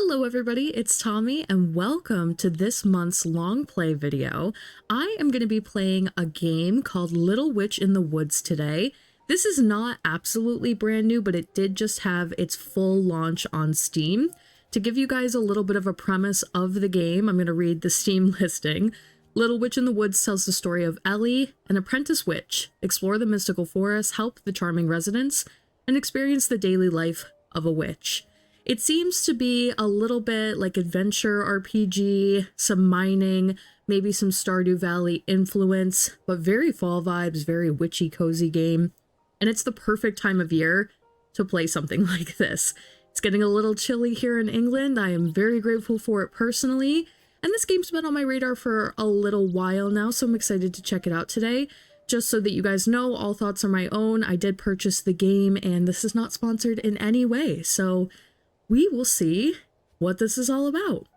Hello everybody, it's Tommy and welcome to this month's long play video. I am going to be playing a game called Little Witch in the Woods today. This is not absolutely brand new, but it did just have its full launch on Steam. To give you guys a little bit of a premise of the game, I'm going to read the Steam listing. Little Witch in the Woods tells the story of Ellie, an apprentice witch, explore the mystical forest, help the charming residents, and experience the daily life of a witch. It seems to be a little bit like adventure RPG, some mining, maybe some Stardew Valley influence, but very fall vibes, very witchy cozy game. And it's the perfect time of year to play something like this. It's getting a little chilly here in England. I am very grateful for it personally. And this game's been on my radar for a little while now, so I'm excited to check it out today. Just so that you guys know, all thoughts are my own. I did purchase the game and this is not sponsored in any way, so we will see what this is all about.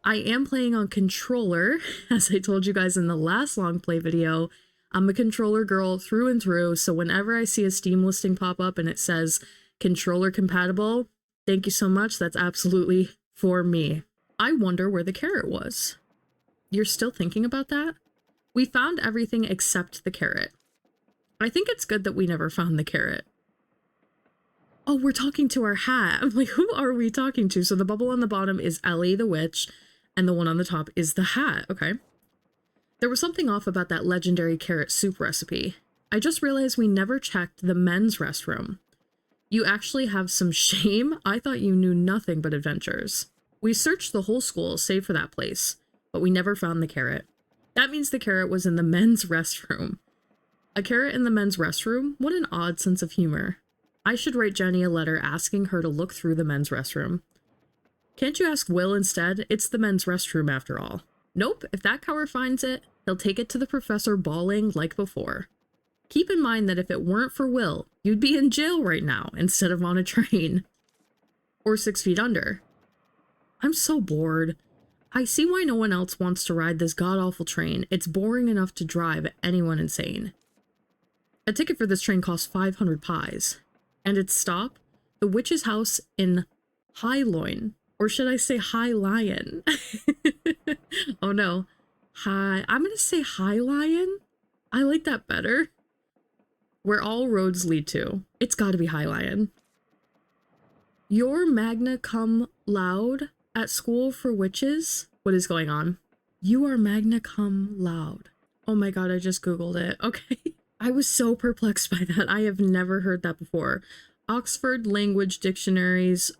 I am playing on controller, as I told you guys in the last long play video. I'm a controller girl through and through, so whenever I see a Steam listing pop up and it says controller compatible, thank you so much, that's absolutely for me. I wonder where the carrot was. You're still thinking about that? We found everything except the carrot. I think it's good that we never found the carrot. Oh, we're talking to our hat. I'm like, who are we talking to? So the bubble on the bottom is Ellie the witch, and the one on the top is the hat. Okay. There was something off about that legendary carrot soup recipe. I just realized we never checked the men's restroom. You actually have some shame? I thought you knew nothing but adventures. We searched the whole school, save for that place, but we never found the carrot. That means the carrot was in the men's restroom. A carrot in the men's restroom? What an odd sense of humor. I should write Jenny a letter asking her to look through the men's restroom. Can't you ask Will instead? It's the men's restroom after all. Nope, if that coward finds it, he'll take it to the professor bawling like before. Keep in mind that if it weren't for Will, you'd be in jail right now instead of on a train. Or 6 feet under. I'm so bored. I see why no one else wants to ride this god-awful train. It's boring enough to drive anyone insane. A ticket for this train costs 500 pies. And its stop? The witch's house in Highloin. Or should I say High Lion? Oh no. I'm gonna say High Lion? I like that better. Where all roads lead to. It's gotta be High Lion. Your magna cum laude at school for witches? What is going on? You are magna cum laude. Oh my god, I just googled it. Okay. I was so perplexed by that. I have never heard that before. Oxford Language Dictionaries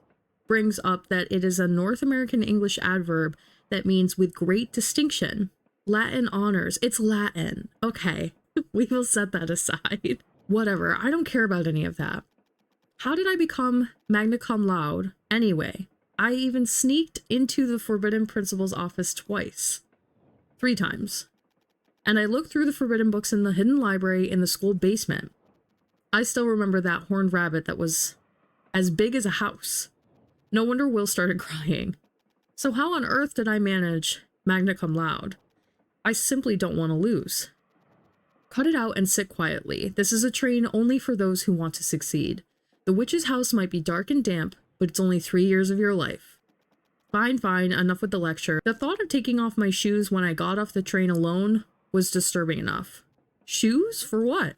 brings up that it is a North American English adverb that means with great distinction. Latin honors. It's Latin. Okay. We will set that aside. Whatever. I don't care about any of that. How did I become magna cum laude anyway? I even sneaked into the forbidden principal's office twice. 3 times. And I looked through the forbidden books in the hidden library in the school basement. I still remember that horned rabbit that was as big as a house. No wonder Will started crying. So how on earth did I manage magna cum laude? I simply don't want to lose. Cut it out and sit quietly. This is a train only for those who want to succeed. The witch's house might be dark and damp, but it's only 3 years of your life. Fine, fine, enough with the lecture. The thought of taking off my shoes when I got off the train alone was disturbing enough. Shoes? For what?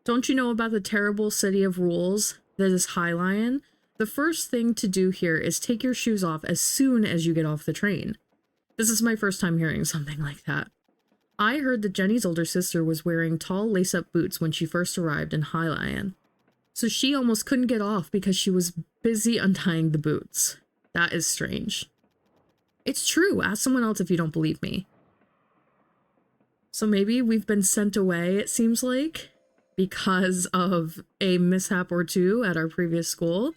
Don't you know about the terrible city of rules that is High Lion? The first thing to do here is take your shoes off as soon as you get off the train. This is my first time hearing something like that. I heard that Jenny's older sister was wearing tall lace-up boots when she first arrived in High Lion. So she almost couldn't get off because she was busy untying the boots. That is strange. It's true. Ask someone else if you don't believe me. So maybe we've been sent away, it seems like, because of a mishap or two at our previous school.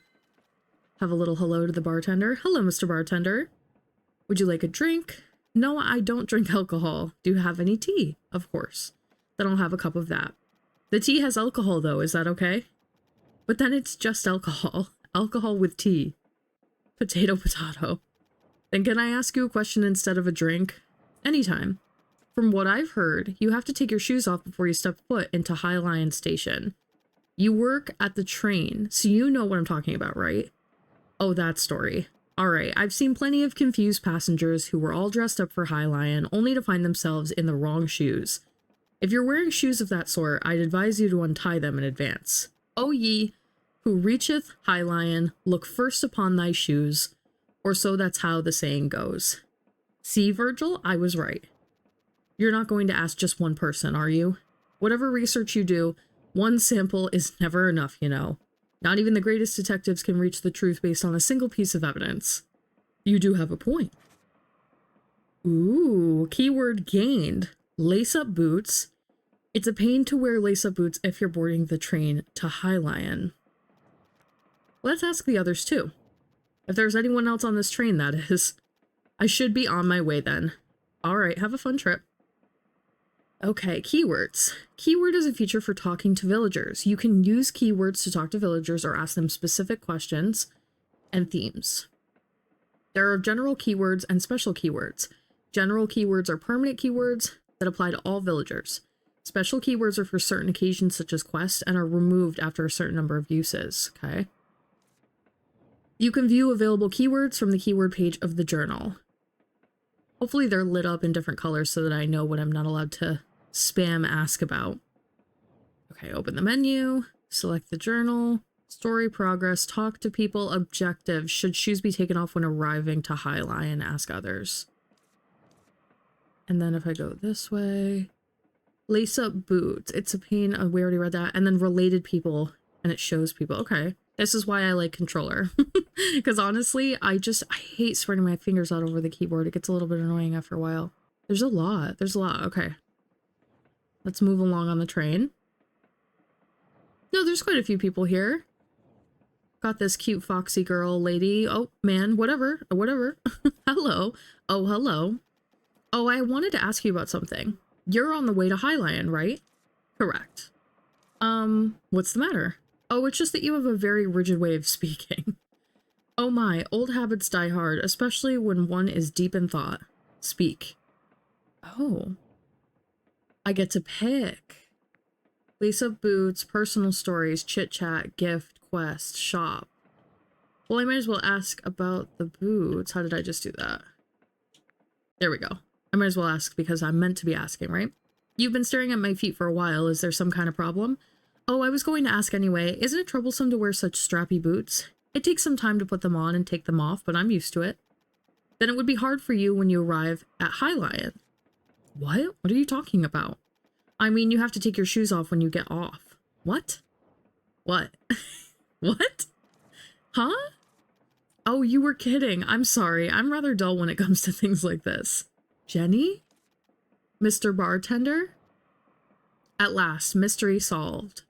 Have a little hello to the bartender. Hello, Mr. Bartender. Would you like a drink? No, I don't drink alcohol. Do you have any tea? Of course. Then I'll have a cup of that. The tea has alcohol, though. Is that okay? But then it's just alcohol. Alcohol with tea. Potato, potato. Then can I ask you a question instead of a drink? Anytime. From what I've heard, you have to take your shoes off before you step foot into High Lion Station. You work at the train, so you know what I'm talking about, right? Oh, that story. Alright, I've seen plenty of confused passengers who were all dressed up for High Lion, only to find themselves in the wrong shoes. If you're wearing shoes of that sort, I'd advise you to untie them in advance. O ye, who reacheth High Lion, look first upon thy shoes, or so that's how the saying goes. See, Virgil, I was right. You're not going to ask just one person, are you? Whatever research you do, one sample is never enough, you know. Not even the greatest detectives can reach the truth based on a single piece of evidence. You do have a point. Ooh, keyword gained. Lace-up boots. It's a pain to wear lace-up boots if you're boarding the train to High Lion. Let's ask the others too. If there's anyone else on this train, that is. I should be on my way then. Alright, have a fun trip. Okay, keywords. Keyword is a feature for talking to villagers. You can use keywords to talk to villagers or ask them specific questions and themes. There are general keywords and special keywords. General keywords are permanent keywords that apply to all villagers. Special keywords are for certain occasions such as quests and are removed after a certain number of uses, okay? You can view available keywords from the keyword page of the journal. Hopefully they're lit up in different colors so that I know what I'm not allowed to spam ask about. Okay, open the menu, select the journal, story progress, talk to people, objectives. Should shoes be taken off when arriving to High Lion? Ask others. And then if I go this way, lace up boots. It's a pain. Oh, we already read that. And then related people, and it shows people. Okay, this is why I like controller. Because honestly, I hate spreading my fingers out over the keyboard. It gets a little bit annoying after a while. There's a lot. Okay. Let's move along on the train. No, there's quite a few people here. Got this cute foxy girl lady. Oh, man, whatever. Hello. Oh, hello. Oh, I wanted to ask you about something. You're on the way to High Lion, right? Correct. What's the matter? Oh, it's just that you have a very rigid way of speaking. Oh my, old habits die hard, especially when one is deep in thought. Speak. Oh. I get to pick. Lace up boots, personal stories, chit-chat, gift, quest, shop. Well, I might as well ask about the boots. How did I just do that? There we go. I might as well ask because I'm meant to be asking, right? You've been staring at my feet for a while. Is there some kind of problem? Oh, I was going to ask anyway. Isn't it troublesome to wear such strappy boots? It takes some time to put them on and take them off, but I'm used to it. Then it would be hard for you when you arrive at High Lion. What? What are you talking about? I mean, you have to take your shoes off when you get off. What? What? What? Huh? Oh, you were kidding. I'm sorry. I'm rather dull when it comes to things like this. Jenny? Mr. Bartender? At last, mystery solved.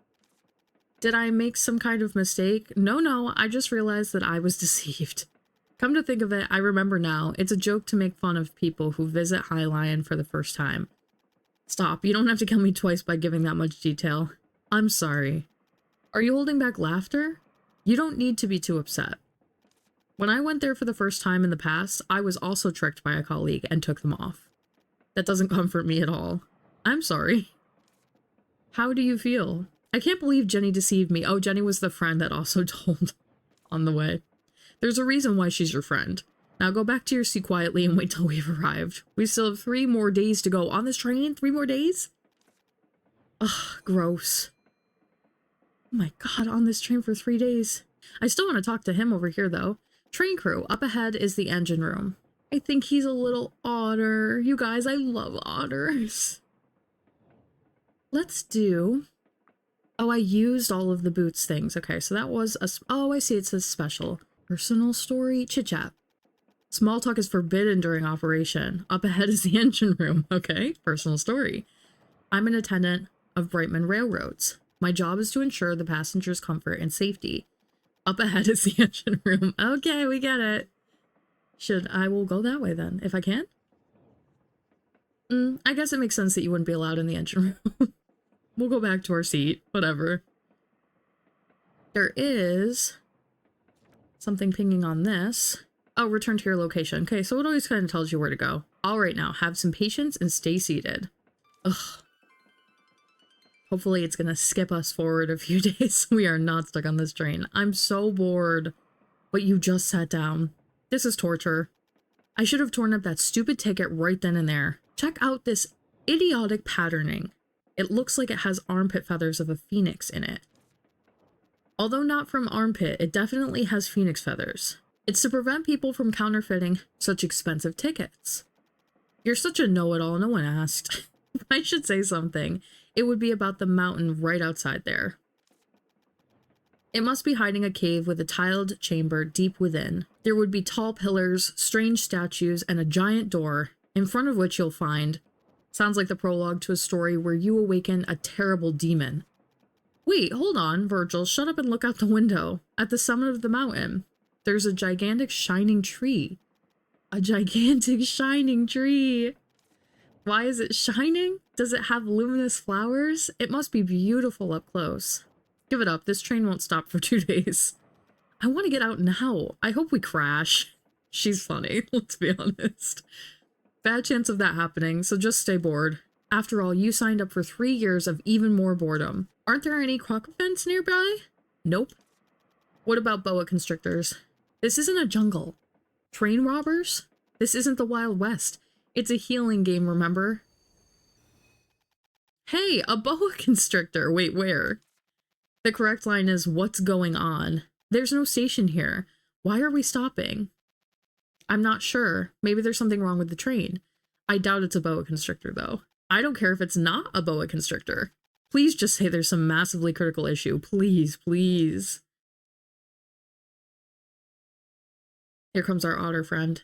Did I make some kind of mistake? No, I just realized that I was deceived. Come to think of it, I remember now. It's a joke to make fun of people who visit High Lion for the first time. Stop, you don't have to kill me twice by giving that much detail. I'm sorry. Are you holding back laughter? You don't need to be too upset. When I went there for the first time in the past, I was also tricked by a colleague and took them off. That doesn't comfort me at all. I'm sorry. How do you feel? I can't believe Jenny deceived me. Oh, Jenny was the friend that also told on the way. There's a reason why she's your friend. Now go back to your seat quietly and wait till we've arrived. We still have 3 more days to go on this train. 3 more days? Ugh, gross. Oh my god, on this train for 3 days. I still want to talk to him over here though. Train crew, up ahead is the engine room. I think he's a little otter. You guys, I love otters. Let's do... Oh, I used all of the boots things. Okay, so that was a... Oh, I see, it says special. Personal story, chit-chat. Small talk is forbidden during operation. Up ahead is the engine room. Okay, personal story. I'm an attendant of Brightman Railroads. My job is to ensure the passengers' comfort and safety. Up ahead is the engine room. Okay, we get it. I will go that way then, if I can? I guess it makes sense that you wouldn't be allowed in the engine room. We'll go back to our seat, whatever. There is something pinging on this. Oh, return to your location. Okay, so it always kind of tells you where to go. All right now, have some patience and stay seated. Ugh. Hopefully it's gonna skip us forward a few days. We are not stuck on this train. I'm so bored. But you just sat down. This is torture. I should have torn up that stupid ticket right then and there. Check out this idiotic patterning. It looks like it has armpit feathers of a phoenix in it. Although not from armpit, it definitely has phoenix feathers. It's to prevent people from counterfeiting such expensive tickets. You're such a know-it-all, no one asked. If I should say something, it would be about the mountain right outside there. It must be hiding a cave with a tiled chamber deep within. There would be tall pillars, strange statues, and a giant door, in front of which you'll find... Sounds like the prologue to a story where you awaken a terrible demon. Wait, hold on, Virgil, shut up and look out the window. At the summit of the mountain, there's a gigantic shining tree. A gigantic shining tree. Why is it shining? Does it have luminous flowers? It must be beautiful up close. Give it up, this train won't stop for 2 days. I want to get out now. I hope we crash. She's funny, let's be honest. Bad chance of that happening, so just stay bored. After all, you signed up for 3 years of even more boredom. Aren't there any crocodilians nearby? Nope. What about boa constrictors? This isn't a jungle. Train robbers? This isn't the Wild West. It's a healing game, remember? Hey, a boa constrictor! Wait, where? The correct line is, what's going on? There's no station here. Why are we stopping? I'm not sure. Maybe there's something wrong with the train. I doubt it's a boa constrictor, though. I don't care if it's not a boa constrictor. Please just say there's some massively critical issue. Please, please. Here comes our otter friend.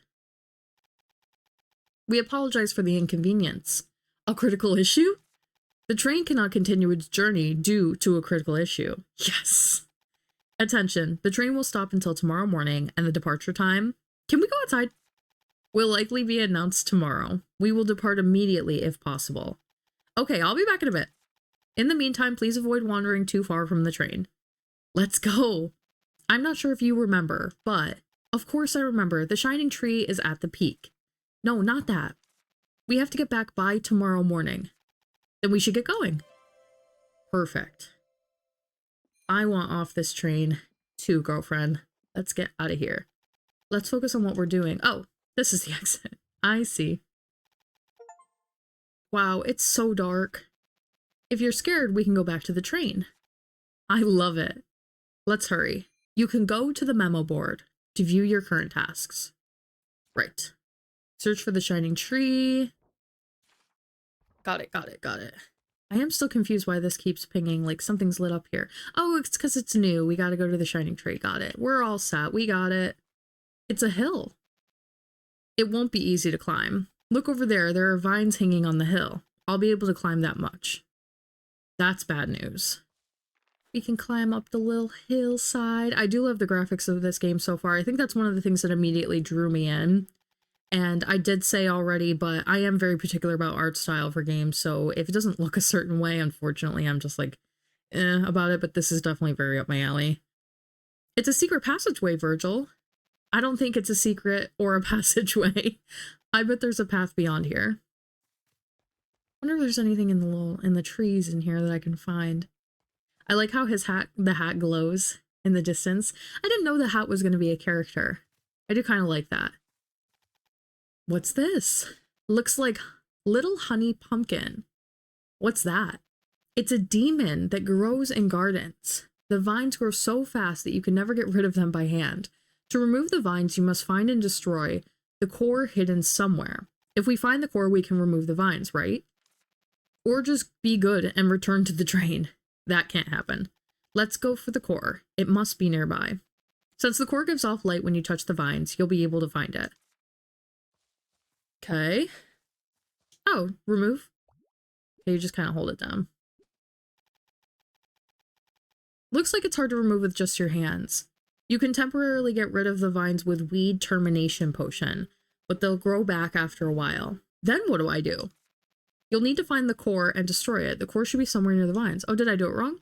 We apologize for the inconvenience. A critical issue? The train cannot continue its journey due to a critical issue. Yes. Attention, the train will stop until tomorrow morning, and the departure time... Can we go outside? Will likely be announced tomorrow. We will depart immediately if possible. Okay, I'll be back in a bit. In the meantime, please avoid wandering too far from the train. Let's go. I'm not sure if you remember, but of course I remember. The shining tree is at the peak. No, not that. We have to get back by tomorrow morning. Then we should get going. Perfect. I want off this train too, girlfriend. Let's get out of here. Let's focus on what we're doing. Oh, this is the exit. I see. Wow, it's so dark. If you're scared, we can go back to the train. I love it. Let's hurry. You can go to the memo board to view your current tasks. Right. Search for the shining tree. Got it, got it, got it. I am still confused why this keeps pinging, like something's lit up here. Oh, it's because it's new. We gotta go to the shining tree. Got it. We're all set. We got it. It's a hill. It won't be easy to climb. Look over there. There are vines hanging on the hill. I'll be able to climb that much. That's bad news. We can climb up the little hillside. I do love the graphics of this game so far. I think that's one of the things that immediately drew me in. And I did say already, but I am very particular about art style for games. So if it doesn't look a certain way, unfortunately, I'm just like, about it. But this is definitely very up my alley. It's a secret passageway, Virgil. I don't think it's a secret or a passageway. I bet there's a path beyond here. I wonder if there's anything in the trees in here that I can find. I like how the hat glows in the distance. I didn't know the hat was going to be a character. I do kind of like that. What's this? Looks like little honey pumpkin. What's that? It's a demon that grows in gardens. The vines grow so fast that you can never get rid of them by hand. To remove the vines, you must find and destroy the core hidden somewhere. If we find the core, we can remove the vines, right? Or just be good and return to the train. That can't happen. Let's go for the core. It must be nearby. Since the core gives off light when you touch the vines, you'll be able to find it. Okay. Oh, remove. Okay, you just kind of hold it down. Looks like it's hard to remove with just your hands. You can temporarily get rid of the vines with weed termination potion, but they'll grow back after a while. Then what do I do? You'll need to find the core and destroy it. The core should be somewhere near the vines. Oh, did I do it wrong?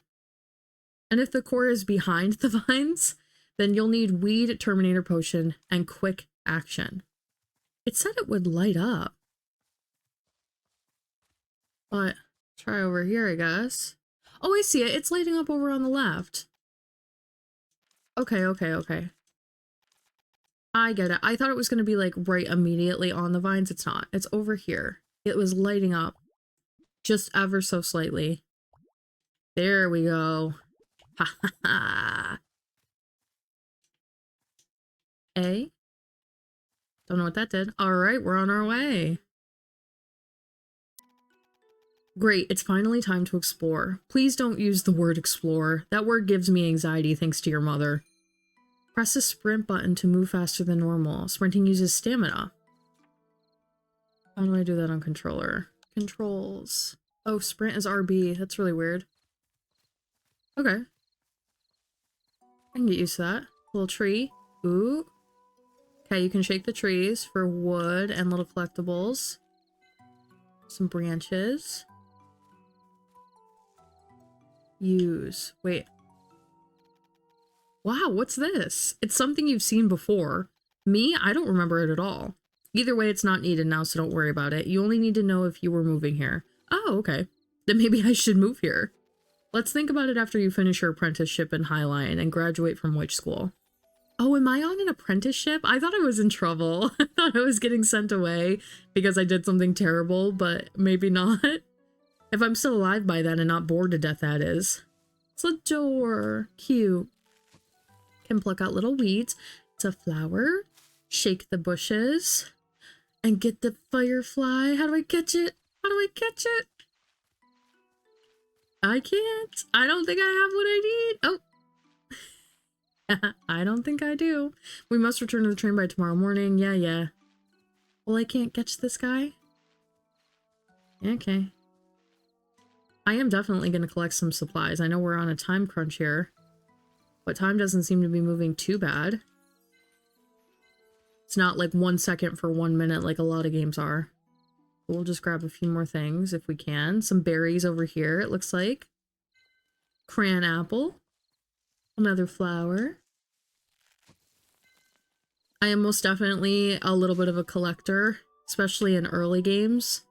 And if the core is behind the vines, then you'll need weed terminator potion and quick action. It said it would light up. But try over here, I guess. Oh, I see it. It's lighting up over on the left. Okay, okay, okay. I get it. I thought it was going to be like right immediately on the vines. It's not. It's over here. It was lighting up just ever so slightly. There we go. Ha ha ha. A. Don't know what that did. All right, we're on our way. Great, it's finally time to explore. Please don't use the word explore. That word gives me anxiety thanks to your mother. Press the sprint button to move faster than normal. Sprinting uses stamina. How do I do that on controller? Controls. Oh, sprint is RB. That's really weird. Okay. I can get used to that. Little tree. Ooh. Okay, you can shake the trees for wood and little collectibles. Some branches. Use. Wait. Wow, what's this? It's something you've seen before. Me, I don't remember it at all. Either way, it's not needed now, so don't worry about it. You only need to know if you were moving here. Oh, okay. Then maybe I should move here. Let's think about it after you finish your apprenticeship in Highline and graduate from Witch School. Oh, am I on an apprenticeship? I thought I was in trouble. I thought I was getting sent away because I did something terrible, but maybe not. If I'm still alive by then and not bored to death, that is. It's a door. Cute. Can pluck out little weeds. It's a flower. Shake the bushes. And get the firefly. How do I catch it? How do I catch it? I can't. I don't think I have what I need. Oh. I don't think I do. We must return to the train by tomorrow morning. Yeah. Well, I can't catch this guy. Okay. I am definitely going to collect some supplies. I know we're on a time crunch here. But time doesn't seem to be moving too bad. It's not like 1 second for 1 minute like a lot of games are. We'll just grab a few more things if we can. Some berries over here, it looks like. Cran apple. Another flower. I am most definitely a little bit of a collector, especially in early games.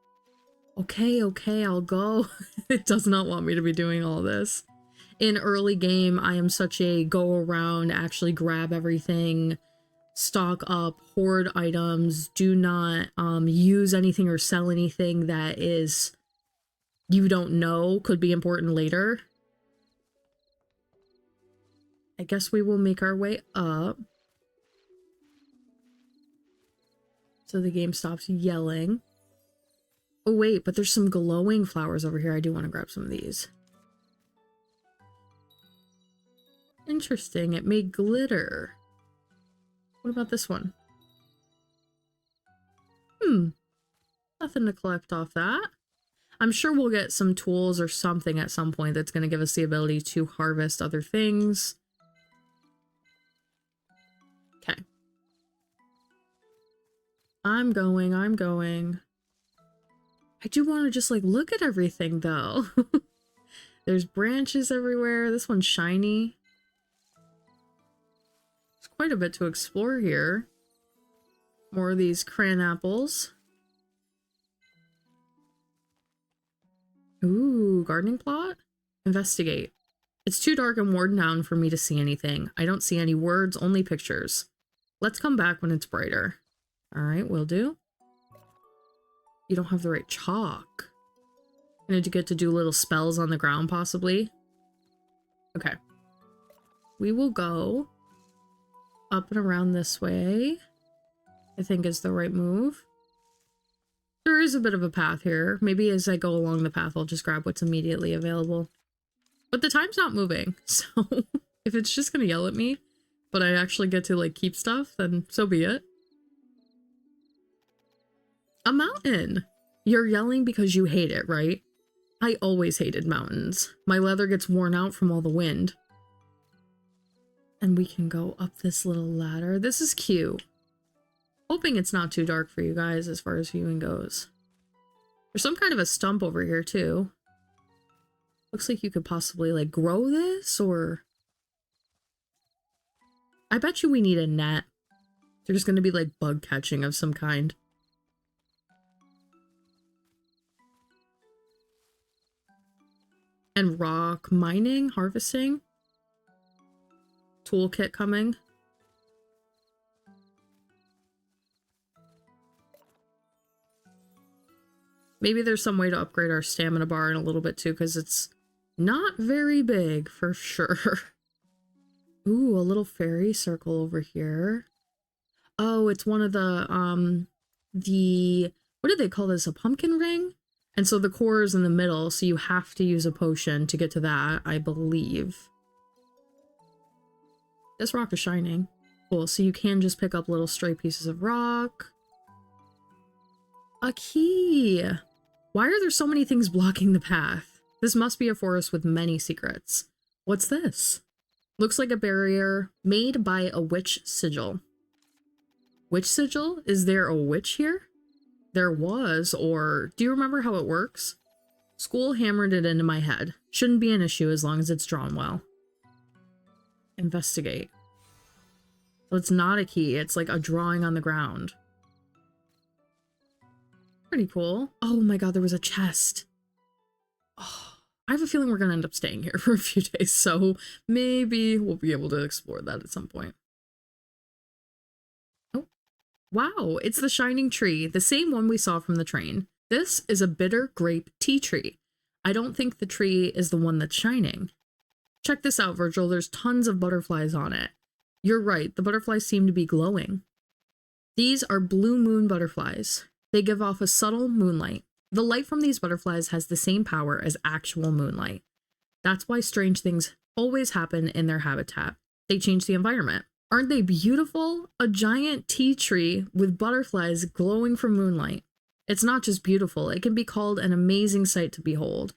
Okay, I'll go. It does not want me to be doing all this. In early game, I am such a go around, actually grab everything, stock up, hoard items, do not use anything or sell anything that is you don't know could be important later. I guess we will make our way up. So the game stops yelling. Oh wait, but there's some glowing flowers over here. I do want to grab some of these. Interesting, it made glitter. What about this one? Nothing to collect off that. I'm sure we'll get some tools or something at some point that's going to give us the ability to harvest other things. Okay. I'm going. I do want to just like look at everything though. There's branches everywhere. This one's shiny. There's quite a bit to explore here. More of these cran apples. Ooh, gardening plot? Investigate. It's too dark and worn down for me to see anything. I don't see any words, only pictures. Let's come back when it's brighter. Alright, will do. You don't have the right chalk. Did you get to do little spells on the ground, possibly? Okay. We will go up and around this way. I think is the right move. There is a bit of a path here. Maybe as I go along the path, I'll just grab what's immediately available. But the time's not moving, so if it's just gonna yell at me, but I actually get to, like, keep stuff, then so be it. A mountain! You're yelling because you hate it, right? I always hated mountains. My leather gets worn out from all the wind. And we can go up this little ladder. This is cute. Hoping it's not too dark for you guys as far as viewing goes. There's some kind of a stump over here too. Looks like you could possibly like grow this or... I bet you we need a net. There's going to be like bug catching of some kind. And rock mining, harvesting. Toolkit coming. Maybe there's some way to upgrade our stamina bar in a little bit too, because it's not very big for sure. Ooh, a little fairy circle over here. Oh, it's one of the, what do they call this? A pumpkin ring? And so the core is in the middle, so you have to use a potion to get to that, I believe. This rock is shining. Cool, so you can just pick up little stray pieces of rock. A key! Why are there so many things blocking the path? This must be a forest with many secrets. What's this? Looks like a barrier made by a witch sigil. Witch sigil? Is there a witch here? There was, or do you remember how it works? School hammered it into my head. Shouldn't be an issue as long as it's drawn well. Investigate. So it's not a key, it's like a drawing on the ground. Pretty cool. Oh my god, there was a chest. Oh, I have a feeling we're gonna end up staying here for a few days, so maybe we'll be able to explore that at some point. Oh, wow, it's the shining tree, the same one we saw from the train. This is a bitter grape tea tree. I don't think the tree is the one that's shining. Check this out, Virgil, there's tons of butterflies on it. You're right, the butterflies seem to be glowing. These are blue moon butterflies. They give off a subtle moonlight. The light from these butterflies has the same power as actual moonlight. That's why strange things always happen in their habitat. They change the environment. Aren't they beautiful? A giant tea tree with butterflies glowing from moonlight. It's not just beautiful, it can be called an amazing sight to behold.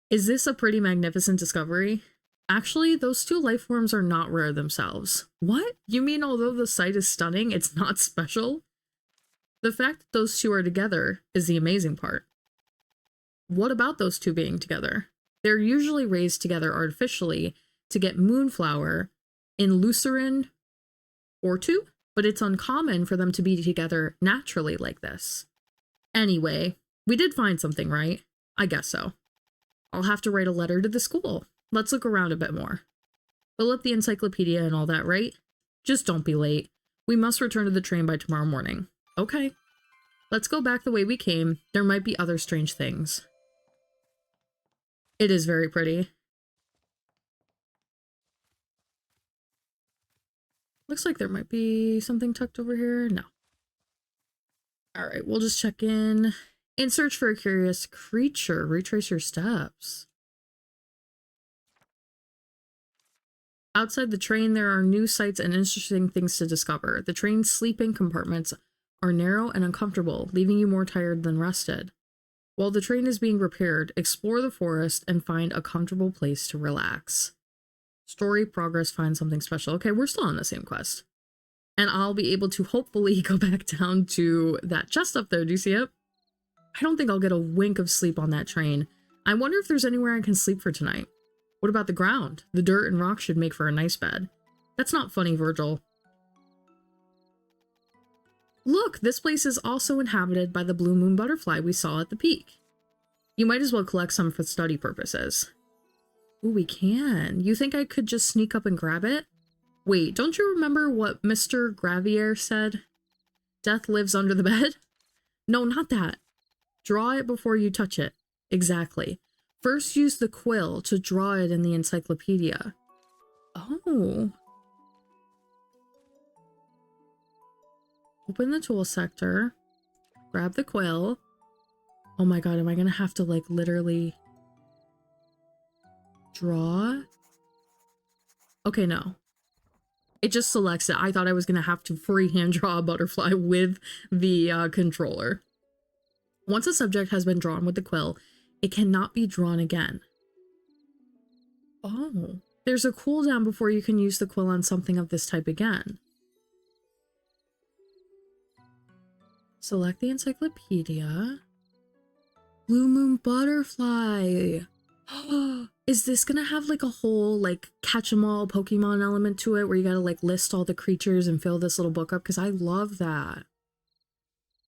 Is this a pretty magnificent discovery? Actually, those two life forms are not rare themselves. What? You mean although the sight is stunning, it's not special? The fact that those two are together is the amazing part. What about those two being together? They're usually raised together artificially to get moonflower in Lucerne or two, but it's uncommon for them to be together naturally like this. Anyway, we did find something, right? I guess so. I'll have to write a letter to the school. Let's look around a bit more. Fill up the encyclopedia and all that, right? Just don't be late. We must return to the train by tomorrow morning. Okay. Let's go back the way we came. There might be other strange things. It is very pretty. Looks like there might be something tucked over here. No. Alright, we'll just check in. In search for a curious creature. Retrace your steps. Outside the train, there are new sights and interesting things to discover. The train's sleeping compartments are narrow and uncomfortable, leaving you more tired than rested. While the train is being repaired, explore the forest and find a comfortable place to relax. Story progress, find something special. Okay, we're still on the same quest. And I'll be able to hopefully go back down to that chest up there. Do you see it? I don't think I'll get a wink of sleep on that train. I wonder if there's anywhere I can sleep for tonight. What about the ground? The dirt and rock should make for a nice bed. That's not funny, Virgil. Look, this place is also inhabited by the blue moon butterfly we saw at the peak. You might as well collect some for study purposes. Ooh, we can. You think I could just sneak up and grab it? Wait, don't you remember what Mr. Gravier said? Death lives under the bed? No, not that. Draw it before you touch it. Exactly. First use the quill to draw it in the encyclopedia. Oh. Open the tool sector. Grab the quill. Oh my god, am I gonna have to like literally draw? Okay, no. It just selects it. I thought I was gonna have to freehand draw a butterfly with the controller. Once a subject has been drawn with the quill, it cannot be drawn again. Oh, there's a cooldown before you can use the quill on something of this type again. Select the encyclopedia. Blue moon butterfly. Is this gonna have like a whole like catch-em-all Pokemon element to it where you gotta like list all the creatures and fill this little book up? Because I love that.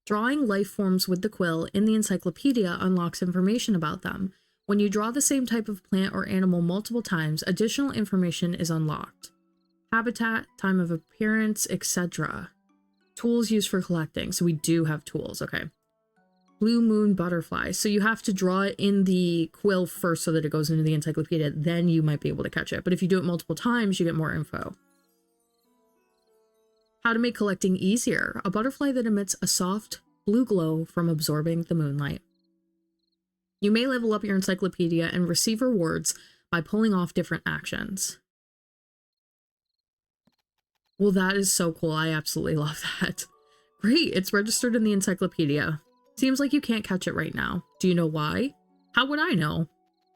Drawing life forms with the quill in the encyclopedia unlocks information about them. When you draw the same type of plant or animal multiple times, additional information is unlocked. Habitat, time of appearance, etc. Tools used for collecting. So we do have tools, okay. Blue moon butterfly. So you have to draw it in the quill first so that it goes into the encyclopedia. Then you might be able to catch it. But if you do it multiple times, you get more info. How to make collecting easier. A butterfly that emits a soft blue glow from absorbing the moonlight. You may level up your encyclopedia and receive rewards by pulling off different actions. Well, that is so cool. I absolutely love that. Great, it's registered in the encyclopedia. Seems like you can't catch it right now. Do you know why? How would I know?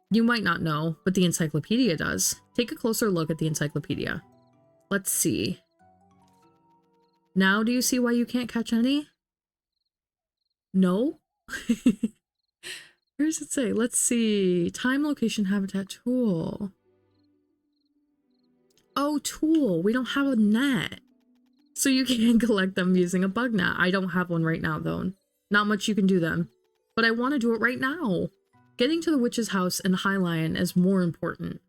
You might not know, but the encyclopedia does. Take a closer look at the encyclopedia. Let's see. Now do you see why you can't catch any? No? Where does it say? Let's see. Time, location, habitat, tool. Oh, tool. We don't have a net. So you can collect them using a bug net. I don't have one right now, though. Not much you can do them. But I want to do it right now. Getting to the witch's house and High Lion is more important.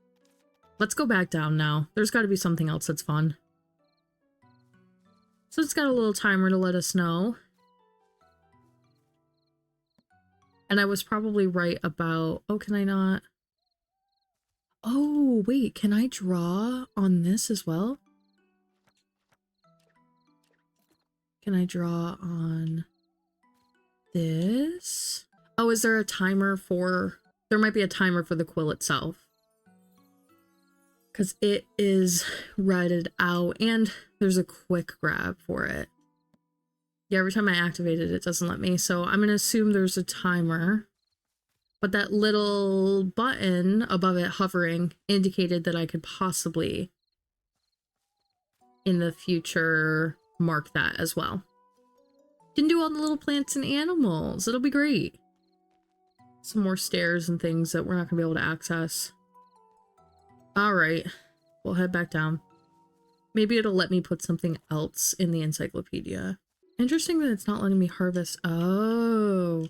Let's go back down now. There's got to be something else that's fun. So it's got a little timer to let us know. And I was probably right about... Oh, can I not? Oh, wait. Can I draw on this as well? Can I draw on this? Oh, is there a timer for... There might be a timer for the quill itself. Because it is redded out and there's a quick grab for it. Yeah, every time I activate it, it doesn't let me. So I'm going to assume there's a timer. But that little button above it hovering indicated that I could possibly, in the future, mark that as well. Can do all the little plants and animals. It'll be great. Some more stairs and things that we're not going to be able to access. Alright, we'll head back down. Maybe it'll let me put something else in the encyclopedia. Interesting that it's not letting me harvest. Oh,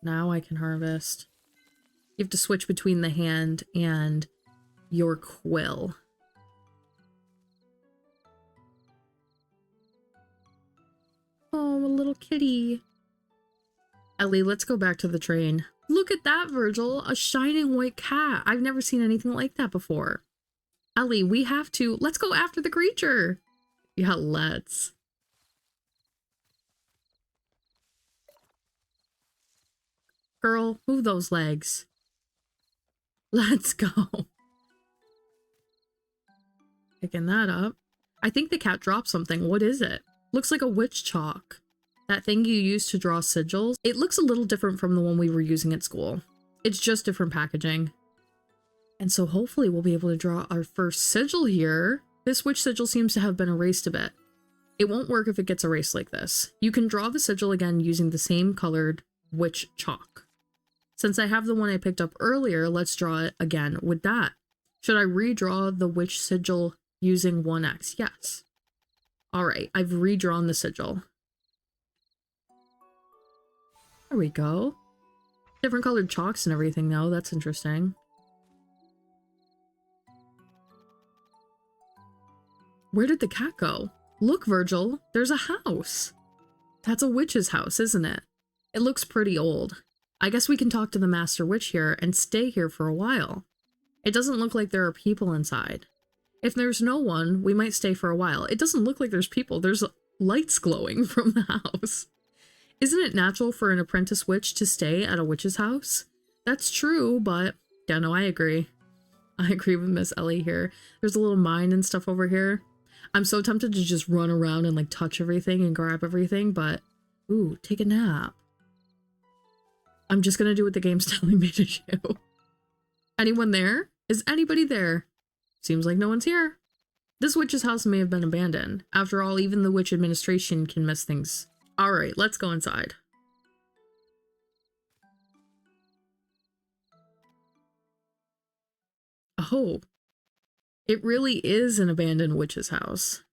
now I can harvest. You have to switch between the hand and your quill. Oh, a little kitty. Ellie, let's go back to the train. Look at that, Virgil. A shining white cat. I've never seen anything like that before. Ellie, we have to... Let's go after the creature. Yeah, let's. Girl, move those legs. Let's go. Picking that up. I think the cat dropped something. What is it? Looks like a witch chalk. That thing you use to draw sigils. It looks a little different from the one we were using at school. It's just different packaging. And so hopefully we'll be able to draw our first sigil here. This witch sigil seems to have been erased a bit. It won't work if it gets erased like this. You can draw the sigil again using the same colored witch chalk. Since I have the one I picked up earlier, let's draw it again with that. Should I redraw the witch sigil using 1x? Yes. Alright, I've redrawn the sigil. There we go. Different colored chalks and everything though, that's interesting. Where did the cat go? Look, Virgil, there's a house. That's a witch's house, isn't it? It looks pretty old. I guess we can talk to the master witch here and stay here for a while. It doesn't look like there are people inside. If there's no one, we might stay for a while. It doesn't look like there's people. There's lights glowing from the house. Isn't it natural for an apprentice witch to stay at a witch's house? That's true, but yeah, no, I agree. I agree with Miss Ellie here. There's a little mine and stuff over here. I'm so tempted to just run around and like touch everything and grab everything, but ooh, take a nap. I'm just gonna do what the game's telling me to do. Anyone there? Is anybody there? Seems like no one's here. This witch's house may have been abandoned. After all, even the witch administration can miss things. Alright, let's go inside. Oh. It really is an abandoned witch's house.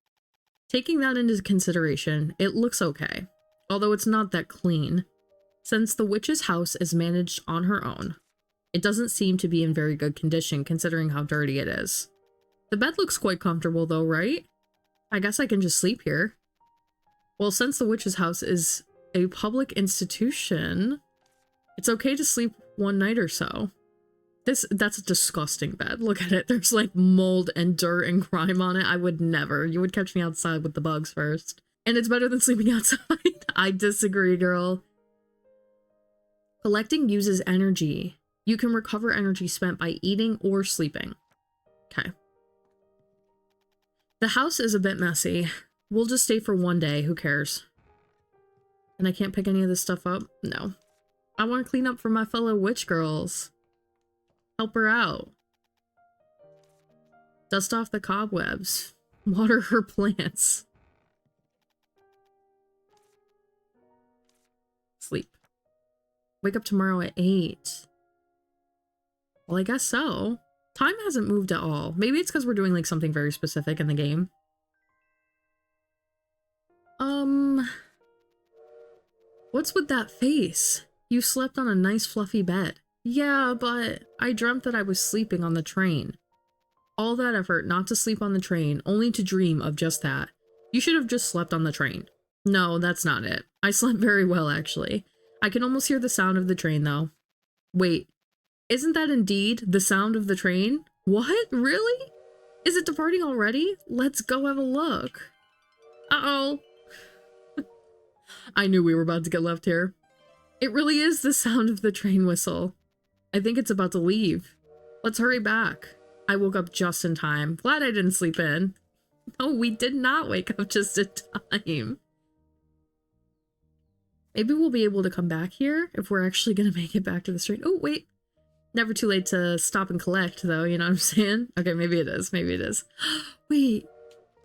Taking that into consideration, it looks okay. Although it's not that clean. Since the witch's house is managed on her own, it doesn't seem to be in very good condition considering how dirty it is. The bed looks quite comfortable though, right? I guess I can just sleep here. Well, since the witch's house is a public institution, It's okay to sleep one night or so. That's a disgusting bed. Look at it. There's like mold and dirt and grime on it. I would never. You would catch me outside with the bugs first. And it's better than sleeping outside. I disagree, girl. Collecting uses energy. You can recover energy spent by eating or sleeping. Okay. The house is a bit messy. We'll just stay for one day. Who cares? And I can't pick any of this stuff up? No. I want to clean up for my fellow witch girls. Help her out. Dust off the cobwebs. Water her plants. Sleep. Wake up tomorrow at 8. Well, I guess so. Time hasn't moved at all. Maybe it's because we're doing like something very specific in the game. What's with that face? You slept on a nice fluffy bed. Yeah, but I dreamt that I was sleeping on the train. All that effort not to sleep on the train, only to dream of just that. You should have just slept on the train. No, that's not it. I slept very well, actually. I can almost hear the sound of the train, though. Wait, isn't that indeed the sound of the train? What? Really? Is it departing already? Let's go have a look. Uh-oh. I knew we were about to get left here. It really is the sound of the train whistle. I think it's about to leave. Let's hurry back. I woke up just in time. Glad I didn't sleep in. No, we did not wake up just in time. Maybe we'll be able to come back here if we're actually going to make it back to the train. Oh, wait. Never too late to stop and collect, though. You know what I'm saying? Okay, maybe it is. Maybe it is. Wait.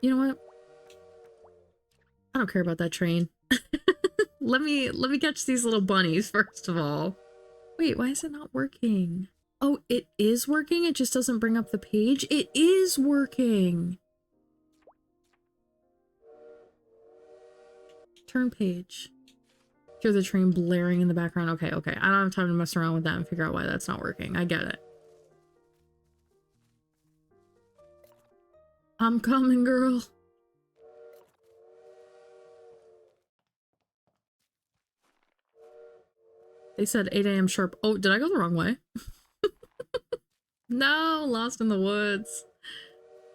You know what? I don't care about that train. Let me catch these little bunnies first of all. Wait, why is it not working? Oh, it is working? It just doesn't bring up the page? It is working! Turn page. Hear the train blaring in the background. Okay, okay. I don't have time to mess around with that and figure out why that's not working. I get it. I'm coming, girl. They said 8 a.m. sharp. Oh, did I go the wrong way? No, lost in the woods.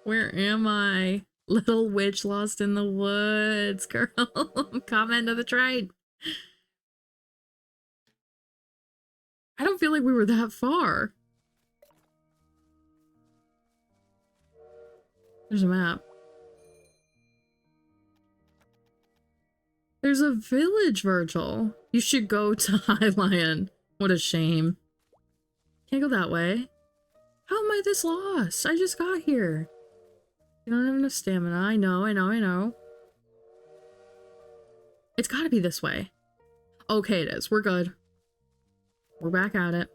Where am I? Little witch lost in the woods, girl. Come into the train. I don't feel like we were that far. There's a map. There's a village, Virgil. You should go to High Lion. What a shame. Can't go that way. How am I this lost? I just got here. You don't have enough stamina. I know. It's gotta be this way. Okay, it is. We're good. We're back at it.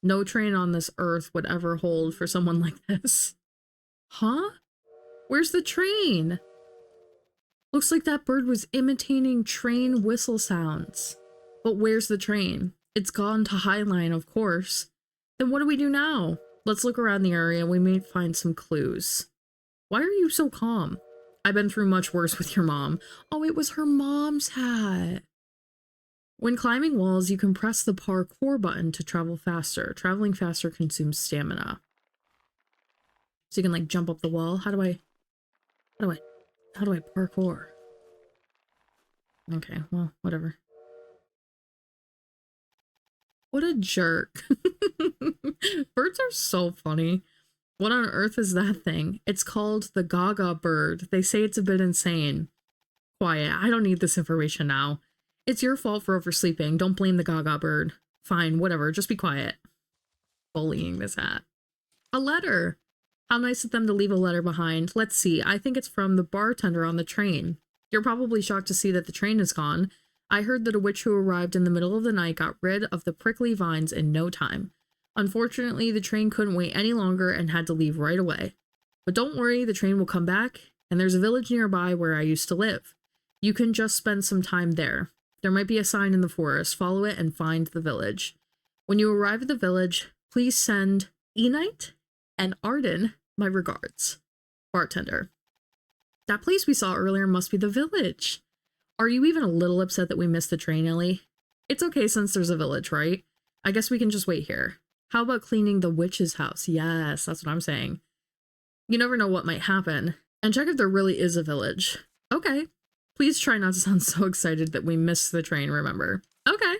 No train on this earth would ever hold for someone like this. Huh? Where's the train? Looks like that bird was imitating train whistle sounds. But where's the train? It's gone to Highline, of course. Then what do we do now? Let's look around the area. We may find some clues. Why are you so calm? I've been through much worse with your mom. Oh, it was her mom's hat. When climbing walls, you can press the parkour button to travel faster. Traveling faster consumes stamina. So you can like jump up the wall. How do I parkour? Okay, well, whatever. What a jerk. Birds are so funny. What on earth is that thing? It's called the Gaga bird. They say it's a bit insane. Quiet, I don't need this information now. It's your fault for oversleeping. Don't blame the Gaga bird. Fine, whatever, just be quiet. Bullying this hat. A letter! How nice of them to leave a letter behind. Let's see, I think it's from the bartender on the train. You're probably shocked to see that the train is gone. I heard that a witch who arrived in the middle of the night got rid of the prickly vines in no time. Unfortunately, the train couldn't wait any longer and had to leave right away. But don't worry, the train will come back, and there's a village nearby where I used to live. You can just spend some time there. There might be a sign in the forest. Follow it and find the village. When you arrive at the village, please send Enite and Arden my regards. Bartender. That place we saw earlier must be the village. Are you even a little upset that we missed the train, Ellie? It's okay since there's a village, right? I guess we can just wait here. How about cleaning the witch's house? Yes, that's what I'm saying. You never know what might happen. And check if there really is a village. Okay. Please try not to sound so excited that we missed the train, remember? Okay.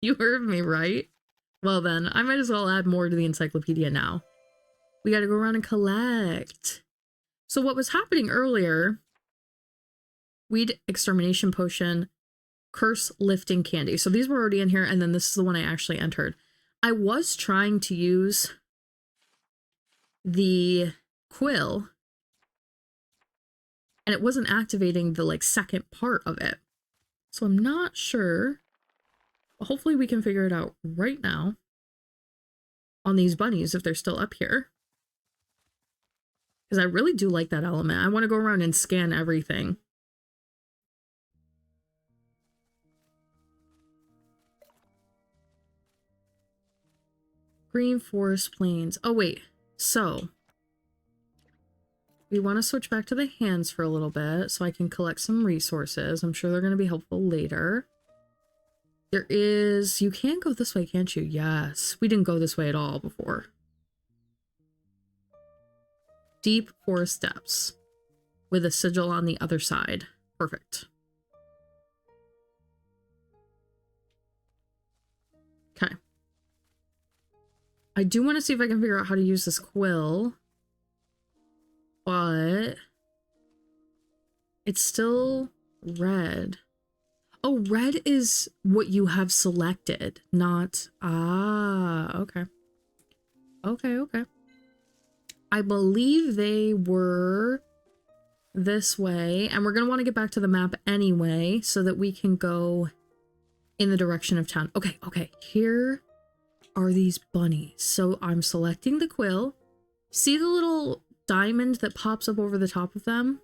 You heard me, right? Well then, I might as well add more to the encyclopedia now. We gotta go around and collect. So what was happening earlier, weed extermination potion, curse lifting candy. So these were already in here, and then this is the one I actually entered. I was trying to use the quill, and it wasn't activating the like second part of it. So I'm not sure. But hopefully we can figure it out right now on these bunnies if they're still up here. Because I really do like that element. I want to go around and scan everything. Green Forest Plains. Oh, wait. So, we want to switch back to the hands for a little bit so I can collect some resources. I'm sure they're going to be helpful later. There is... You can go this way, can't you? Yes. We didn't go this way at all before. Deep forest depths with a sigil on the other side. Perfect. Okay. I do want to see if I can figure out how to use this quill, but it's still red. Oh, red is what you have selected, not... Ah, okay. Okay. I believe they were this way, and we're going to want to get back to the map anyway so that we can go in the direction of town. Okay. Here are these bunnies. So I'm selecting the quill. See the little diamond that pops up over the top of them?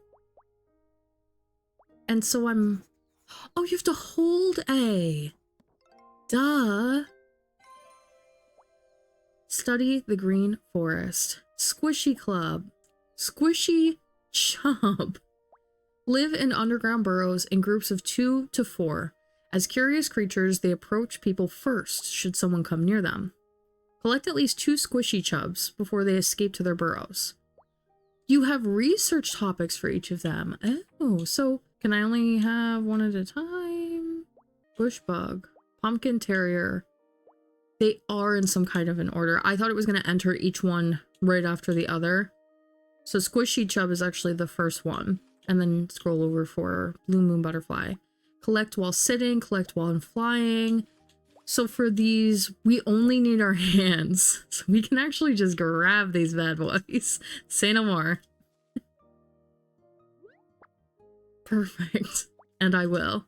And so I'm... Oh, you have to hold A. Duh. Study the green forest. Squishy club. Squishy chub. Live in underground burrows in groups of 2 to 4. As curious creatures, they approach people first should someone come near them. Collect at least 2 squishy chubs before they escape to their burrows. You have research topics for each of them. Oh, so can I only have one at a time? Bush bug, pumpkin terrier. They are in some kind of an order. I thought it was going to enter each one right after the other. So squishy chub is actually the first one. And then scroll over for blue moon butterfly. Collect while sitting, collect while flying. So for these, we only need our hands. So we can actually just grab these bad boys. Say no more. Perfect. And I will.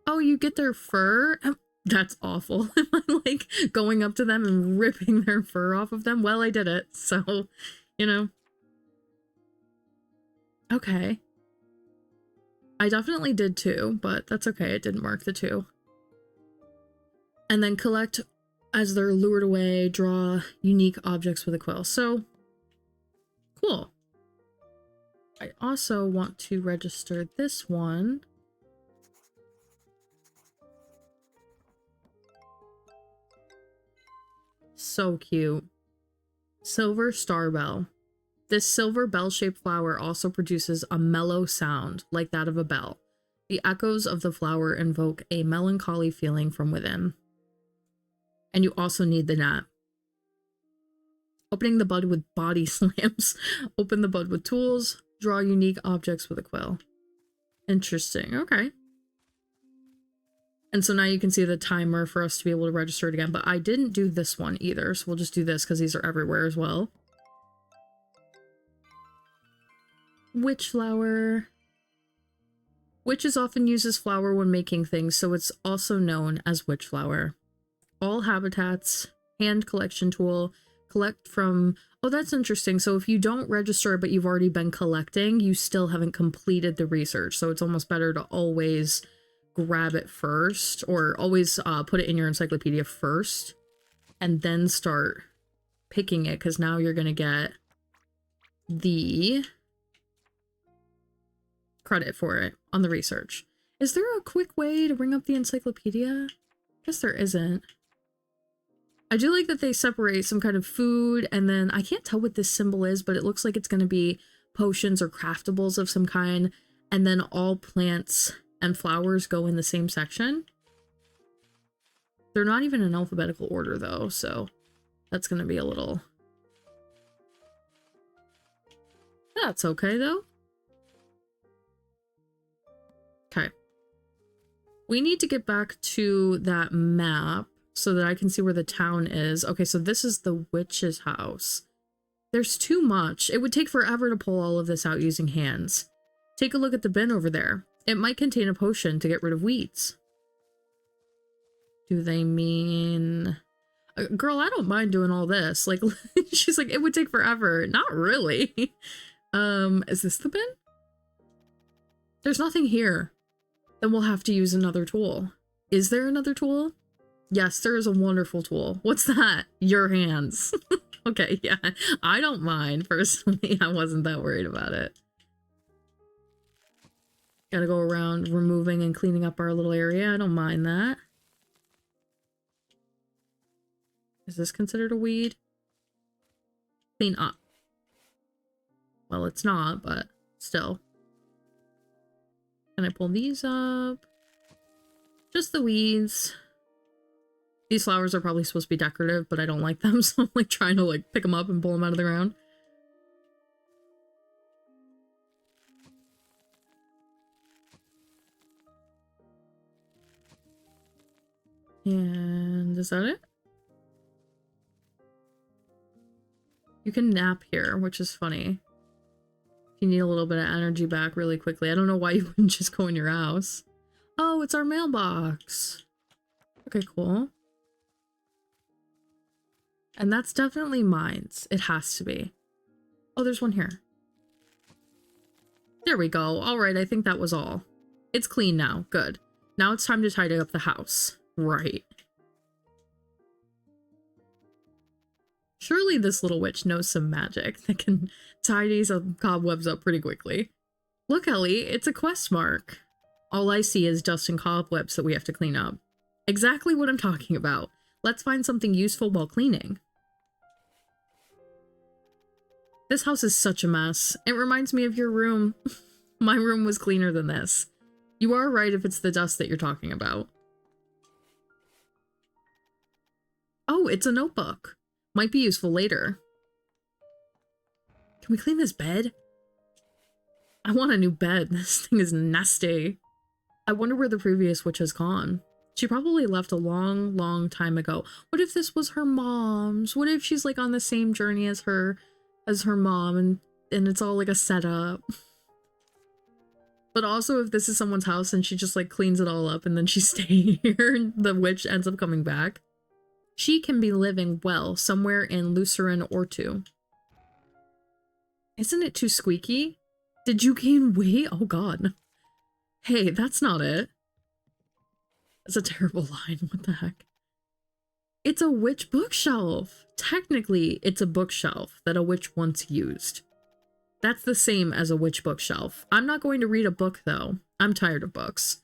Oh, you get their fur? That's awful. Am I like going up to them and ripping their fur off of them? Well, I did it. So, you know. Okay. I definitely did too, but that's okay. It didn't mark the 2. And then collect as they're lured away, draw unique objects with a quill. So, cool. I also want to register this one. So cute. Silver star bell. This silver bell-shaped flower also produces a mellow sound, like that of a bell. The echoes of the flower invoke a melancholy feeling from within. And you also need the gnat. Opening the bud with body slams. Open the bud with tools. Draw unique objects with a quill. Interesting. Okay. And so now you can see the timer for us to be able to register it again. But I didn't do this one either. So we'll just do this because these are everywhere as well. Witch flower. Witches often uses flour when making things, so it's also known as witch flower. All habitats, hand collection tool, collect from... Oh, that's interesting. So if you don't register, but you've already been collecting, you still haven't completed the research. So it's almost better to always grab it first, or always put it in your encyclopedia first, and then start picking it, because now you're going to get the credit for it on the research. Is there a quick way to bring up the encyclopedia? I guess there isn't. I do like that they separate some kind of food, and then I can't tell what this symbol is, but it looks like it's going to be potions or craftables of some kind, and then all plants and flowers go in the same section. They're not even in alphabetical order though, so that's going to be a little... That's okay though. Okay. We need to get back to that map so that I can see where the town is. Okay, so this is the witch's house. There's too much. It would take forever to pull all of this out using hands. Take a look at the bin over there. It might contain a potion to get rid of weeds. Do they mean... Girl, I don't mind doing all this. Like, she's like, it would take forever. Not really. Is this the bin? There's nothing here. Then we'll have to use another tool. Is there another tool? Yes, there is a wonderful tool. What's that? Your hands. Okay, yeah. I don't mind. Personally, I wasn't that worried about it. Gotta go around removing and cleaning up our little area. I don't mind that. Is this considered a weed? Clean up. Well, it's not, but still. Can I pull these up? Just the weeds. These flowers are probably supposed to be decorative, but I don't like them, so I'm like trying to like pick them up and pull them out of the ground. And is that it? You can nap here, which is funny. If you need a little bit of energy back really quickly. I don't know why you wouldn't just go in your house. Oh, it's our mailbox. Okay, cool. And that's definitely mine's. It has to be. Oh, there's one here. There we go. All right, I think that was all. It's clean now. Good. Now it's time to tidy up the house. Right. Surely this little witch knows some magic that can tidy some cobwebs up pretty quickly. Look, Ellie, it's a quest mark. All I see is dust and cobwebs that we have to clean up. Exactly what I'm talking about. Let's find something useful while cleaning. This house is such a mess. It reminds me of your room. My room was cleaner than this. You are right if it's the dust that you're talking about. Oh, it's a notebook. Might be useful later. Can we clean this bed? I want a new bed. This thing is nasty. I wonder where the previous witch has gone. She probably left a long, long time ago. What if this was her mom's? What if she's like on the same journey as her mom and it's all like a setup? But also if this is someone's house and she just like cleans it all up and then she's staying here and the witch ends up coming back. She can be living well somewhere in Lucerne or two. Isn't it too squeaky? Did you gain weight? Oh god. Hey, that's not it. That's a terrible line. What the heck? It's a witch bookshelf. Technically, it's a bookshelf that a witch once used. That's the same as a witch bookshelf. I'm not going to read a book, though. I'm tired of books.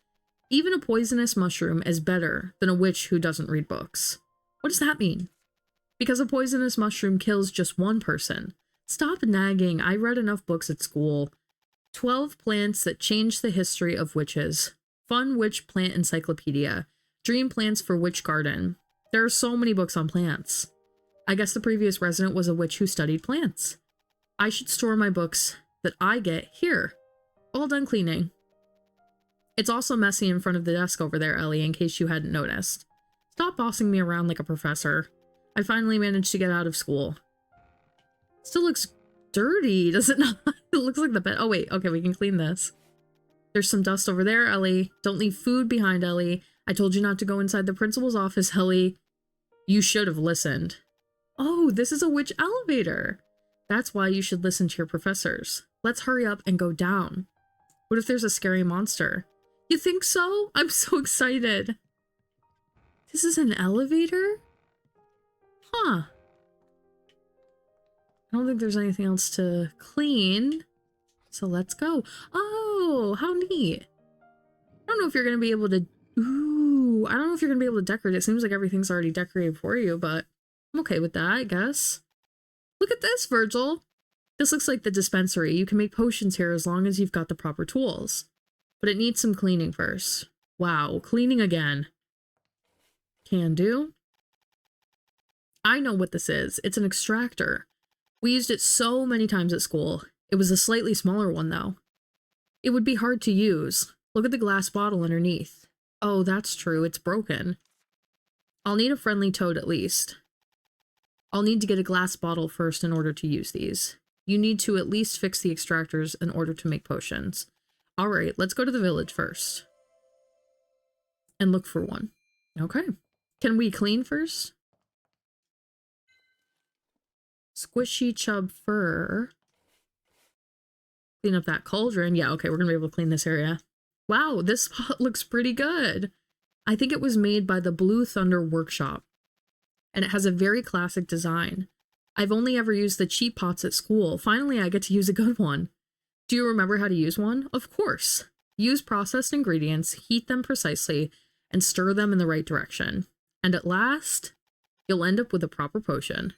Even a poisonous mushroom is better than a witch who doesn't read books. What does that mean? Because a poisonous mushroom kills just one person. Stop nagging. I read enough books at school. 12 plants that changed the history of witches. Fun witch plant encyclopedia. Dream plants for witch garden. There are so many books on plants. I guess the previous resident was a witch who studied plants. I should store my books that I get here. All done cleaning. It's also messy in front of the desk over there, Ellie, in case you hadn't noticed. Stop bossing me around like a professor. I finally managed to get out of school. Still looks dirty, does it not? It looks like the bed. Oh wait, okay, we can clean this. There's some dust over there, Ellie. Don't leave food behind, Ellie. I told you not to go inside the principal's office, Ellie. You should have listened. Oh, this is a witch elevator. That's why you should listen to your professors. Let's hurry up and go down. What if there's a scary monster? You think so? I'm so excited. This is an elevator? Huh. I don't think there's anything else to clean. So let's go. Oh, how neat. I don't know if you're going to be able to... Ooh, I don't know if you're going to be able to decorate. It seems like everything's already decorated for you, but I'm okay with that, I guess. Look at this, Virgil. This looks like the dispensary. You can make potions here as long as you've got the proper tools. But it needs some cleaning first. Wow, cleaning again. Can do. I know what this is. It's an extractor. We used it so many times at school. It was a slightly smaller one, though. It would be hard to use. Look at the glass bottle underneath. Oh, that's true. It's broken. I'll need a friendly toad at least. I'll need to get a glass bottle first in order to use these. You need to at least fix the extractors in order to make potions. Alright, let's go to the village first. And look for one. Okay. Can we clean first? Squishy chub fur. Clean up that cauldron. Yeah, okay, we're gonna be able to clean this area. Wow, this pot looks pretty good. I think it was made by the Blue Thunder Workshop. And it has a very classic design. I've only ever used the cheap pots at school. Finally, I get to use a good one. Do you remember how to use one? Of course. Use processed ingredients, heat them precisely, and stir them in the right direction. And at last, you'll end up with a proper potion.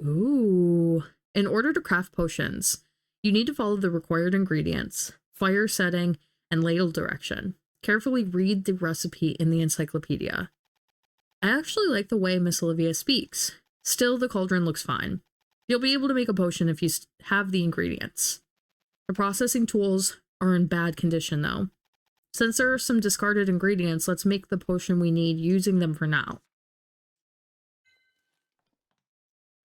Ooh. In order to craft potions, you need to follow the required ingredients, fire setting, and ladle direction. Carefully read the recipe in the encyclopedia. I actually like the way Miss Olivia speaks. Still, the cauldron looks fine. You'll be able to make a potion if you have the ingredients. The processing tools are in bad condition, though. Since there are some discarded ingredients, let's make the potion we need using them for now.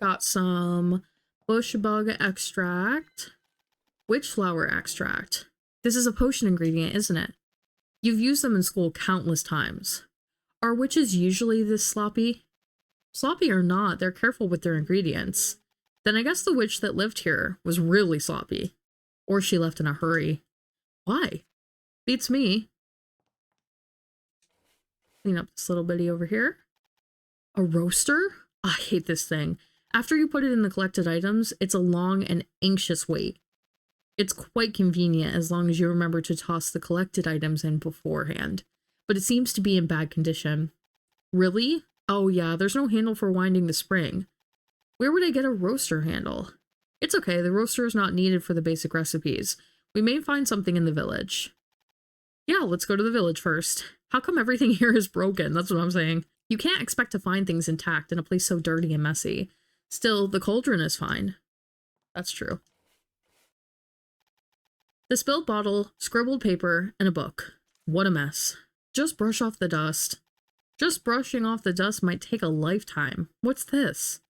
Got some bush bug extract, witch flower extract. This is a potion ingredient, isn't it? You've used them in school countless times. Are witches usually this sloppy? Sloppy or not, they're careful with their ingredients. Then I guess the witch that lived here was really sloppy. Or she left in a hurry. Why? Beats me. Clean up this little bitty over here. A roaster? I hate this thing. After you put it in the collected items, it's a long and anxious wait. It's quite convenient as long as you remember to toss the collected items in beforehand. But it seems to be in bad condition. Really? Oh yeah, there's no handle for winding the spring. Where would I get a roaster handle? It's okay, the roaster is not needed for the basic recipes. We may find something in the village. Yeah, let's go to the village first. How come everything here is broken? That's what I'm saying. You can't expect to find things intact in a place so dirty and messy. Still, the cauldron is fine. That's true. The spilled bottle, scribbled paper, and a book. What a mess. Just brush off the dust. Just brushing off the dust might take a lifetime. What's this?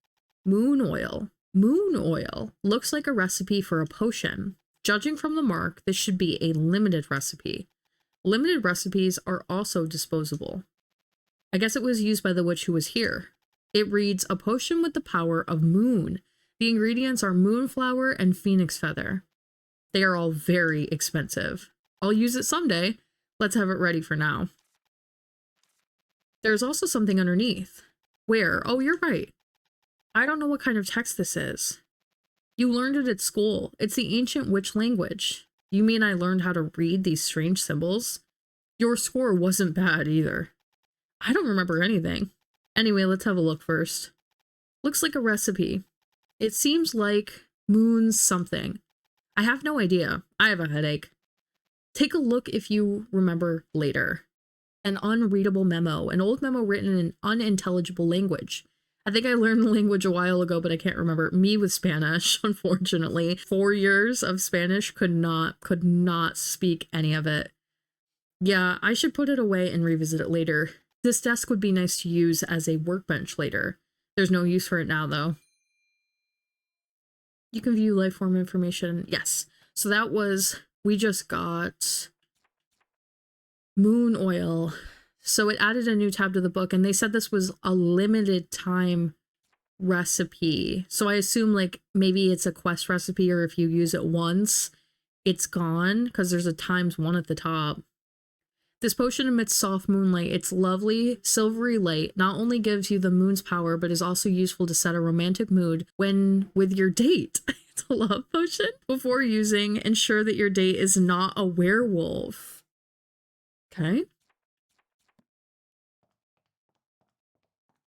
Moon oil. Moon oil. Looks like a recipe for a potion. Judging from the mark, this should be a limited recipe. Limited recipes are also disposable. I guess it was used by the witch who was here. It reads, a potion with the power of moon. The ingredients are moonflower and phoenix feather. They are all very expensive. I'll use it someday. Let's have it ready for now. There's also something underneath. Where? Oh, you're right. I don't know what kind of text this is. You learned it at school. It's the ancient witch language. You mean I learned how to read these strange symbols? Your score wasn't bad either. I don't remember anything. Anyway, let's have a look first. Looks like a recipe. It seems like moon something. I have no idea. I have a headache. Take a look if you remember later. An unreadable memo. An old memo written in an unintelligible language. I think I learned the language a while ago, but I can't remember. Me with Spanish, unfortunately. 4 years of Spanish, could not speak any of it. Yeah, I should put it away and revisit it later. This desk would be nice to use as a workbench later. There's no use for it now, though. You can view lifeform information. Yes. So that was, we just got moon oil. So it added a new tab to the book, and they said this was a limited time recipe. So I assume like maybe it's a quest recipe, or if you use it once, it's gone, because there's a ×1 at the top. This potion emits soft moonlight. Its lovely, silvery light not only gives you the moon's power, but is also useful to set a romantic mood when with your date. It's a love potion. Before using, ensure that your date is not a werewolf. Okay.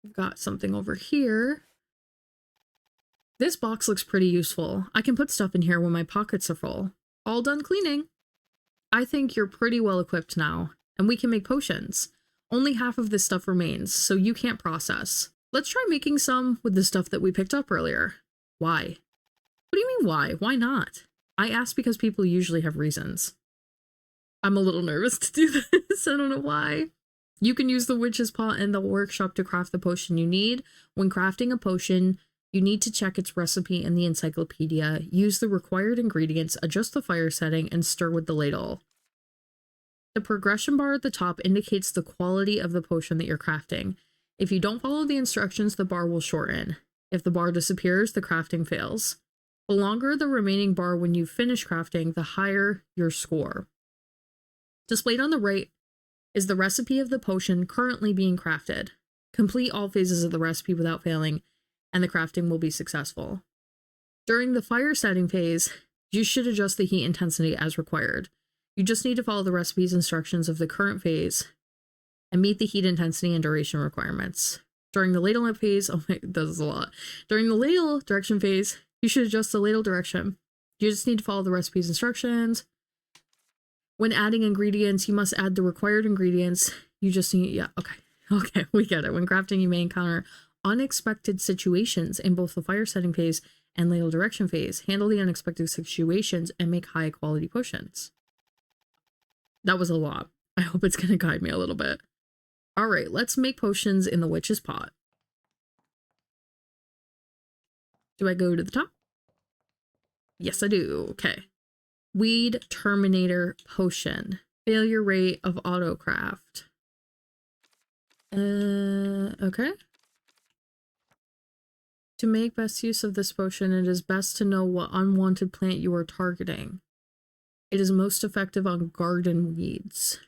We've got something over here. This box looks pretty useful. I can put stuff in here when my pockets are full. All done cleaning. I think you're pretty well equipped now, and we can make potions. Only half of this stuff remains, so you can't process. Let's try making some with the stuff that we picked up earlier. Why? What do you mean why? Why not? I ask because people usually have reasons. I'm a little nervous to do this. I don't know why. You can use the witch's pot in the workshop to craft the potion you need. When crafting a potion, you need to check its recipe in the encyclopedia, use the required ingredients, adjust the fire setting, and stir with the ladle. The progression bar at the top indicates the quality of the potion that you're crafting. If you don't follow the instructions, the bar will shorten. If the bar disappears, the crafting fails. The longer the remaining bar when you finish crafting, the higher your score. Displayed on the right is the recipe of the potion currently being crafted. Complete all phases of the recipe without failing, and the crafting will be successful. During the fire setting phase, you should adjust the heat intensity as required. You just need to follow the recipe's instructions of the current phase and meet the heat intensity and duration requirements. During the ladle phase, oh my, this is a lot. During the ladle direction phase, you should adjust the ladle direction. You just need to follow the recipe's instructions. When adding ingredients, you must add the required ingredients. You just need, yeah, okay, we get it. When crafting, you may encounter unexpected situations in both the fire setting phase and ladle direction phase. Handle the unexpected situations and make high quality potions. That was a lot. I hope it's going to guide me a little bit. All right, let's make potions in the witch's pot. Do I go to the top? Yes, I do. Okay. Weed Terminator Potion. Failure rate of autocraft. Okay. To make best use of this potion, it is best to know what unwanted plant you are targeting. It is most effective on garden weeds.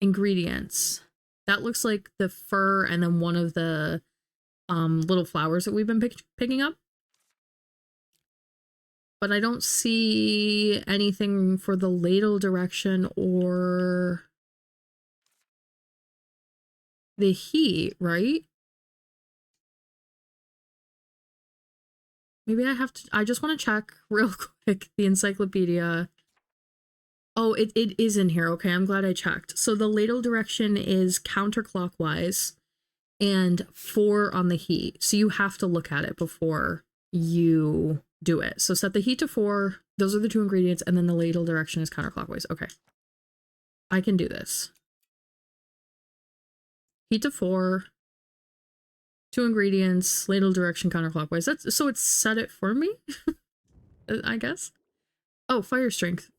Ingredients. That looks like the fir and then one of the little flowers that we've been picking up. But I don't see anything for the ladle direction or the heat, right? Maybe I have to, I just want to check real quick the encyclopedia. Oh, it is in here. Okay, I'm glad I checked. So the ladle direction is counterclockwise and 4 on the heat. So you have to look at it before you do it. So set the heat to 4. Those are the 2 ingredients. And then the ladle direction is counterclockwise. Okay. I can do this. Heat to 4. 2 ingredients. Ladle direction counterclockwise. That's so it's set it for me, I guess. Oh, fire strength.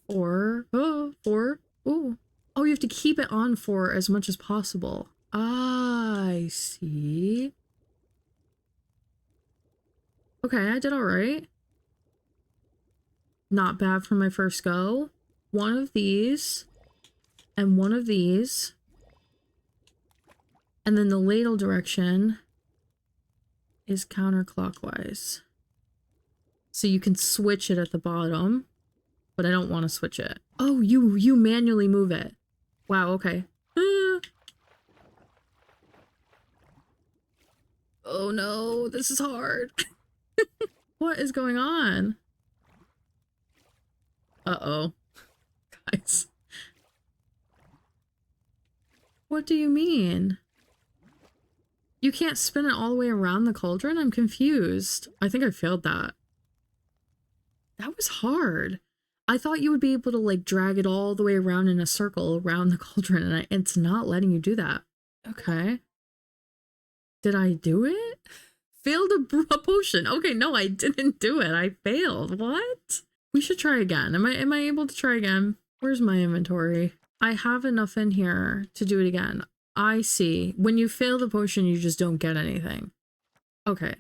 4. Oh, 4. Oh. Oh, you have to keep it on for as much as possible. I see. Okay, I did all right. Not bad for my first go. 1 of these and 1 of these. And then the ladle direction is counterclockwise. So you can switch it at the bottom, but I don't want to switch it. Oh, you manually move it. Wow, okay. Oh no, this is hard. What is going on? Uh-oh. Guys. What do you mean? You can't spin it all the way around the cauldron? I'm confused. I think I failed that. That was hard. I thought you would be able to like drag it all the way around in a circle around the cauldron, and it's not letting you do that. Okay. Did I do it? Failed a potion. Okay, no, I didn't do it. I failed. What? We should try again. Am I able to try again? Where's my inventory? I have enough in here to do it again. I see. When you fail the potion, you just don't get anything. Okay.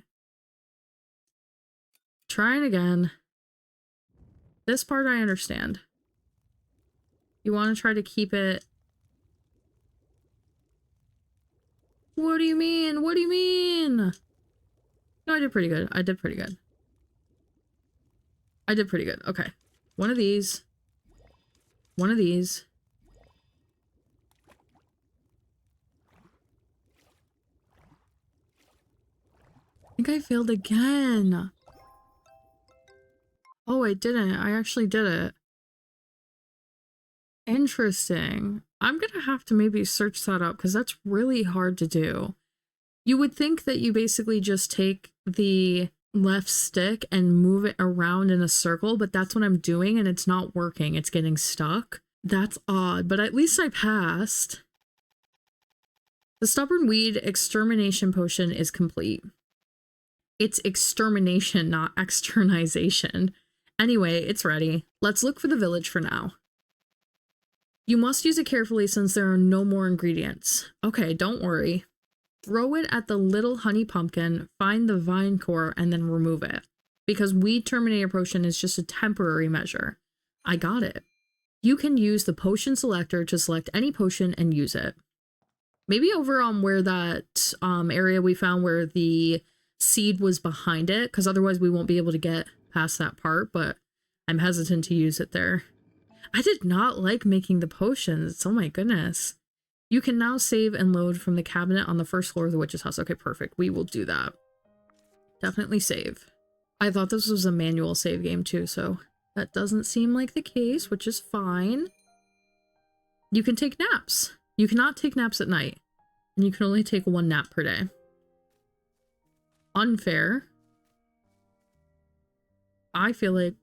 Trying again. This part I understand. You want to try to keep it What do you mean? What do you mean? No, I did pretty good. I did pretty good. I did pretty good. Okay. One of these. One of these. I think I failed again. Oh, I didn't. I actually did it. Interesting. I'm gonna have to maybe search that up because that's really hard to do. You would think that you basically just take the left stick and move it around in a circle, but that's what I'm doing and it's not working. It's getting stuck. That's odd, but at least I passed. The stubborn weed extermination potion is complete. It's extermination, not externization. Anyway, it's ready. Let's look for the village for now. You must use it carefully since there are no more ingredients. Okay, don't worry. Throw it at the little honey pumpkin, find the vine core, and then remove it. Because Weed Terminator Potion is just a temporary measure. I got it. You can use the potion selector to select any potion and use it. Maybe over on where that area we found where the seed was behind it, because otherwise we won't be able to get past that part, but I'm hesitant to use it there. I did not like making the potions. Oh my goodness. You can now save and load from the cabinet on the first floor of the witch's house. Okay, perfect. We will do that. Definitely save. I thought this was a manual save game too, so that doesn't seem like the case, which is fine. You can take naps. You cannot take naps at night, and you can only take one nap per day. Unfair. I feel like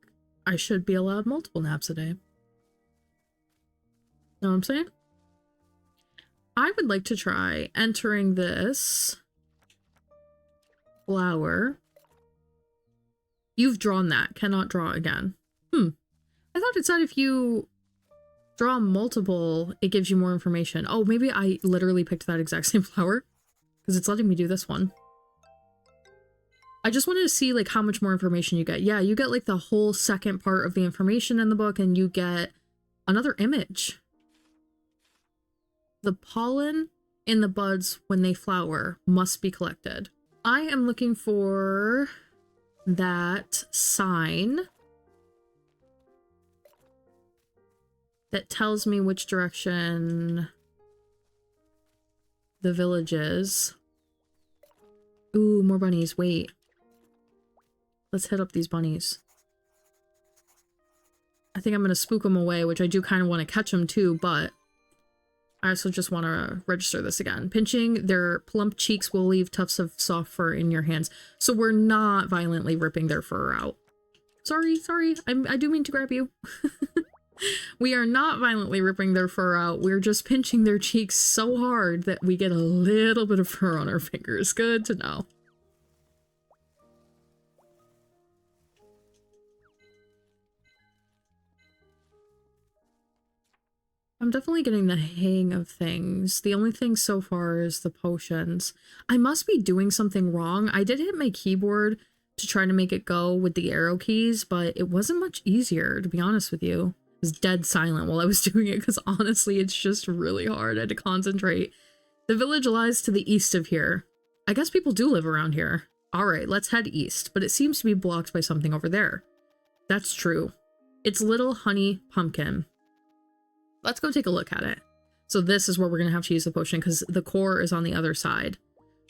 I should be allowed multiple naps a day. Know what I'm saying? I would like to try entering this flower. You've drawn that. Cannot draw again. I thought it said if you draw multiple, it gives you more information. Oh, maybe I literally picked that exact same flower because it's letting me do this one. I just wanted to see like how much more information you get. Yeah, you get like the whole second part of the information in the book and you get another image. The pollen in the buds when they flower must be collected. I am looking for that sign that tells me which direction the village is. Ooh, more bunnies. Wait. Let's hit up these bunnies. I think I'm going to spook them away, which I do kind of want to catch them too, but I also just want to register this again. Pinching their plump cheeks will leave tufts of soft fur in your hands. So we're not violently ripping their fur out. Sorry. I do mean to grab you. We are not violently ripping their fur out. We're just pinching their cheeks so hard that we get a little bit of fur on our fingers. Good to know. I'm definitely getting the hang of things. The only thing so far is the potions. I must be doing something wrong. I did hit my keyboard to try to make it go with the arrow keys, but it wasn't much easier, to be honest with you. It was dead silent while I was doing it because honestly, it's just really hard. I had to concentrate. The village lies to the east of here. I guess people do live around here. All right, let's head east, but it seems to be blocked by something over there. That's true. It's Little Honey Pumpkin. Let's go take a look at it. So this is where we're going to have to use the potion because the core is on the other side.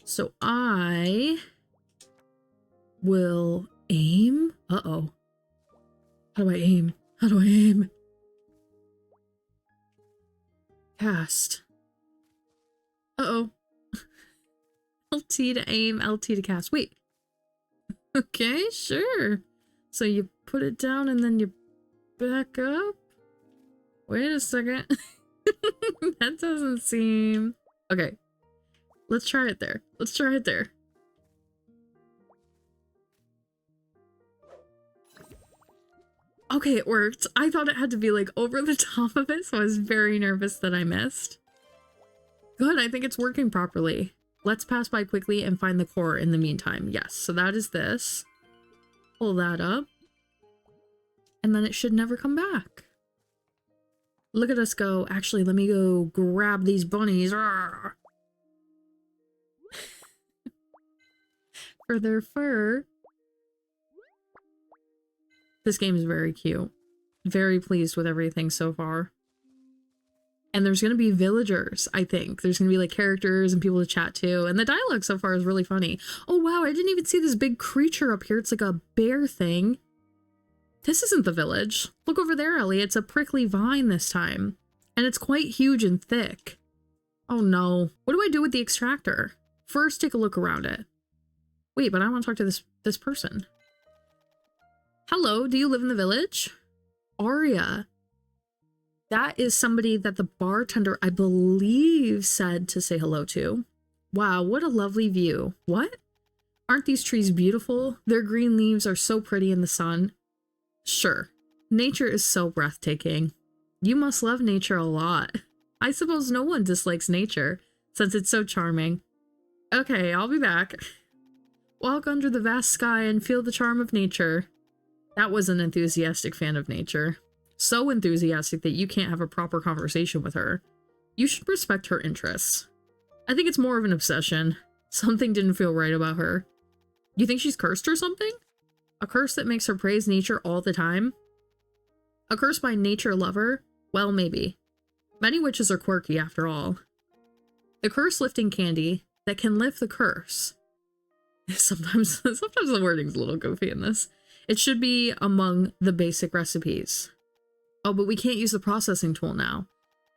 So I will aim. Uh-oh. How do I aim? How do I aim? Cast. Uh-oh. LT to aim, LT to cast. Wait. Okay, sure. So you put it down and then you back up? Wait a second. That doesn't seem... Okay. Let's try it there. Let's try it there. Okay, it worked. I thought it had to be like over the top of it, so I was very nervous that I missed. Good, I think it's working properly. Let's pass by quickly and find the core in the meantime. Yes, so that is this. Pull that up. And then it should never come back. Look at us go. Actually, let me go grab these bunnies. Arrgh. for their fur. This game is very cute. Very pleased with everything so far. And there's going to be villagers, I think. There's going to be like characters and people to chat to. And the dialogue so far is really funny. Oh, wow. I didn't even see this big creature up here. It's like a bear thing. This isn't the village. Look over there, Ellie. It's a prickly vine this time. And it's quite huge and thick. Oh, no. What do I do with the extractor? First, take a look around it. Wait, but I want to talk to this person. Hello, do you live in the village? Aria. That is somebody that the bartender, I believe, said to say hello to. Wow, what a lovely view. What? Aren't these trees beautiful? Their green leaves are so pretty in the sun. Sure. Nature is so breathtaking. You must love nature a lot. I suppose no one dislikes nature, since it's so charming. Okay, I'll be back. Walk under the vast sky and feel the charm of nature. That was an enthusiastic fan of nature. So enthusiastic that you can't have a proper conversation with her. You should respect her interests. I think it's more of an obsession. Something didn't feel right about her. You think she's cursed or something? A curse that makes her praise nature all the time? A curse by nature lover? Well, maybe. Many witches are quirky after all. The curse-lifting candy that can lift the curse. Sometimes the wording's a little goofy in this. It should be among the basic recipes. Oh, but we can't use the processing tool now.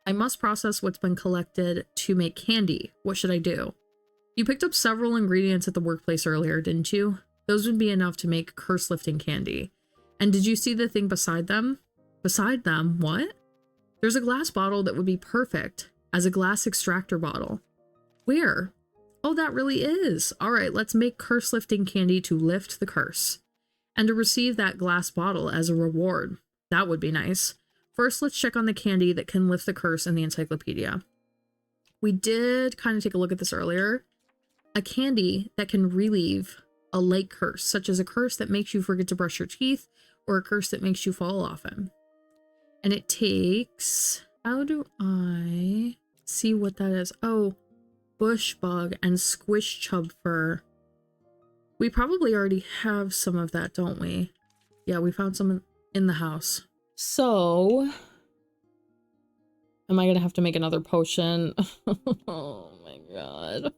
I must process what's been collected to make candy. What should I do? You picked up several ingredients at the workplace earlier, didn't you? Those would be enough to make curse-lifting candy. And did you see the thing beside them? Beside them? What? There's a glass bottle that would be perfect as a glass extractor bottle. Where? Oh, that really is. All right, let's make curse-lifting candy to lift the curse. And to receive that glass bottle as a reward. That would be nice. First, let's check on the candy that can lift the curse in the encyclopedia. We did kind of take a look at this earlier. A candy that can relieve a light curse, such as a curse that makes you forget to brush your teeth, or a curse that makes you fall often. And it takes... How do I see what that is? Oh, bush bug and squish chub fur. We probably already have some of that, don't we? Yeah, we found some in the house. So, am I gonna have to make another potion? Oh my god.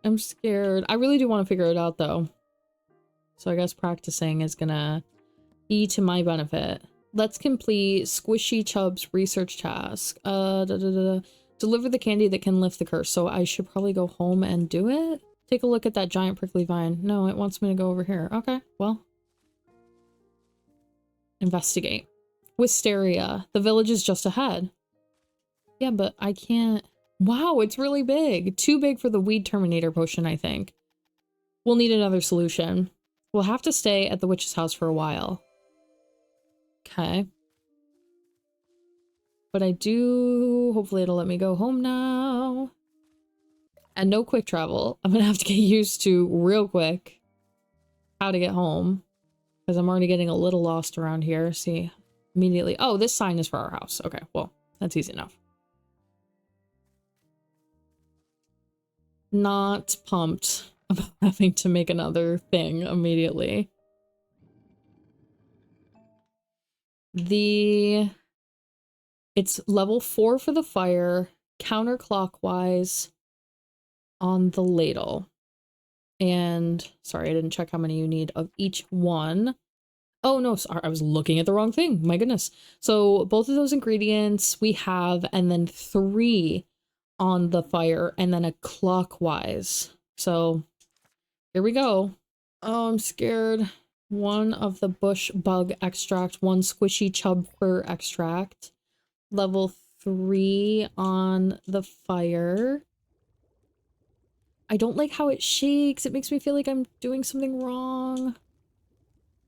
I'm scared. I really do want to figure it out though. So I guess practicing is gonna be to my benefit. Let's complete Squishy Chub's research task. Deliver the candy that can lift the curse. So I should probably go home and do it? Take a look at that giant prickly vine. No, it wants me to go over here. Okay, well. Investigate. Wisteria. The village is just ahead. Yeah, but I can't... Wow, it's really big. Too big for the weed terminator potion, I think. We'll need another solution. We'll have to stay at the witch's house for a while. Okay. But I do... Hopefully it'll let me go home now. And no quick travel. I'm gonna have to get used to real quick how to get home. Because I'm already getting a little lost around here. See, immediately. Oh, this sign is for our house. Okay, well, that's easy enough. Not pumped about having to make another thing immediately. It's level 4 for the fire, counterclockwise on the ladle. And sorry, I didn't check how many you need of each one. Oh no, sorry, I was looking at the wrong thing. My goodness. So both of those ingredients we have, and then 3 on the fire, and then a clockwise. So here we go. Oh, I'm scared. 1 of the bush bug extract, 1 squishy chub fur extract. Level 3 on the fire. I don't like how it shakes. It makes me feel like I'm doing something wrong.